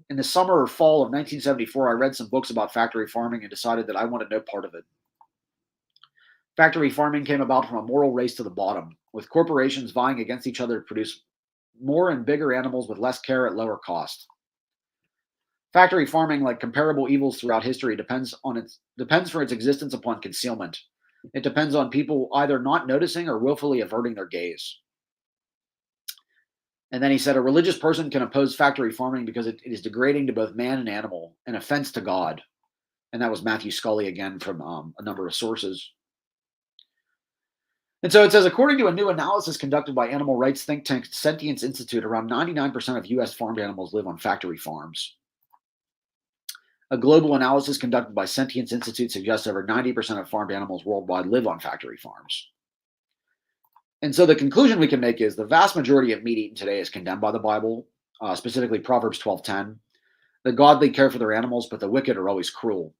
in the summer or fall of 1974, I read some books about factory farming and decided that I wanted no part of it. Factory farming came about from a moral race to the bottom, with corporations vying against each other to produce more and bigger animals with less care at lower cost. Factory farming, like comparable evils throughout history, depends for its existence upon concealment. It depends on people either not noticing or willfully averting their gaze. And then he said, a religious person can oppose factory farming because it is degrading to both man and animal, an offense to God. And that was Matthew Scully again from a number of sources. And so it says, according to a new analysis conducted by animal rights think tank Sentience Institute, around 99% of U.S. farmed animals live on factory farms. A global analysis conducted by Sentience Institute suggests over 90% of farmed animals worldwide live on factory farms. And so the conclusion we can make is the vast majority of meat eaten today is condemned by the Bible, specifically Proverbs 12:10. The godly care for their animals, but the wicked are always cruel.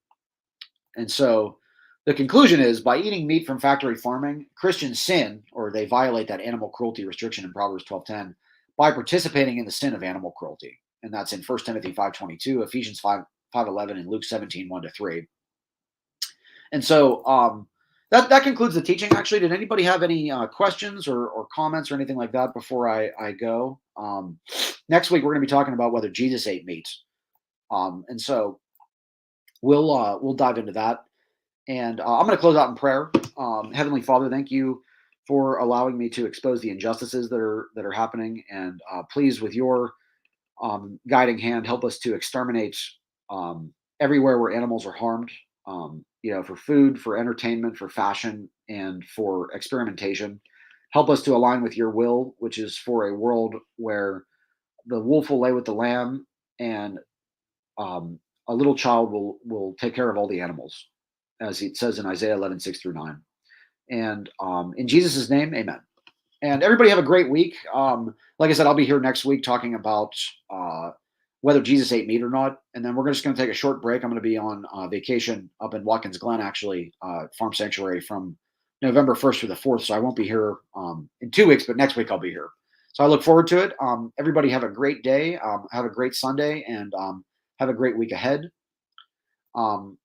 And so the conclusion is by eating meat from factory farming, Christians sin, or they violate that animal cruelty restriction in Proverbs 12:10 by participating in the sin of animal cruelty. And that's in 1 Timothy 5:22, Ephesians 5:11, and Luke 17:1-3. And so that concludes the teaching. Actually, did anybody have any questions or comments or anything like that before I go? Next week, we're going to be talking about whether Jesus ate meat. And so we'll dive into that. And I'm going to close out in prayer. Heavenly Father, thank you for allowing me to expose the injustices that are happening. And please, with your guiding hand, help us to exterminate everywhere where animals are harmed. For food, for entertainment, for fashion, and for experimentation. Help us to align with your will, which is for a world where the wolf will lay with the lamb, and a little child will take care of all the animals, as it says in Isaiah 11:6-9. And in Jesus' name, amen. And everybody have a great week. Like I said, I'll be here next week talking about whether Jesus ate meat or not. And then we're just going to take a short break. I'm going to be on vacation up in Watkins Glen, actually, Farm Sanctuary from November 1st through the 4th. So I won't be here in 2 weeks, but next week I'll be here. So I look forward to it. Everybody have a great day. Have a great Sunday, and have a great week ahead. I'll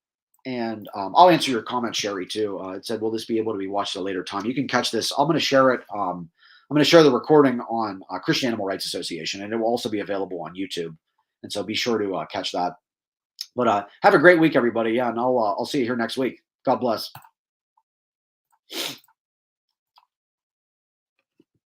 answer your comment, Sherry, too. It said, will this be able to be watched at a later time? You can catch this. I'm going to share it. I'm going to share the recording on Christian Animal Rights Association, and it will also be available on YouTube. And so be sure to catch that. But have a great week, everybody. Yeah, and I'll see you here next week. God bless.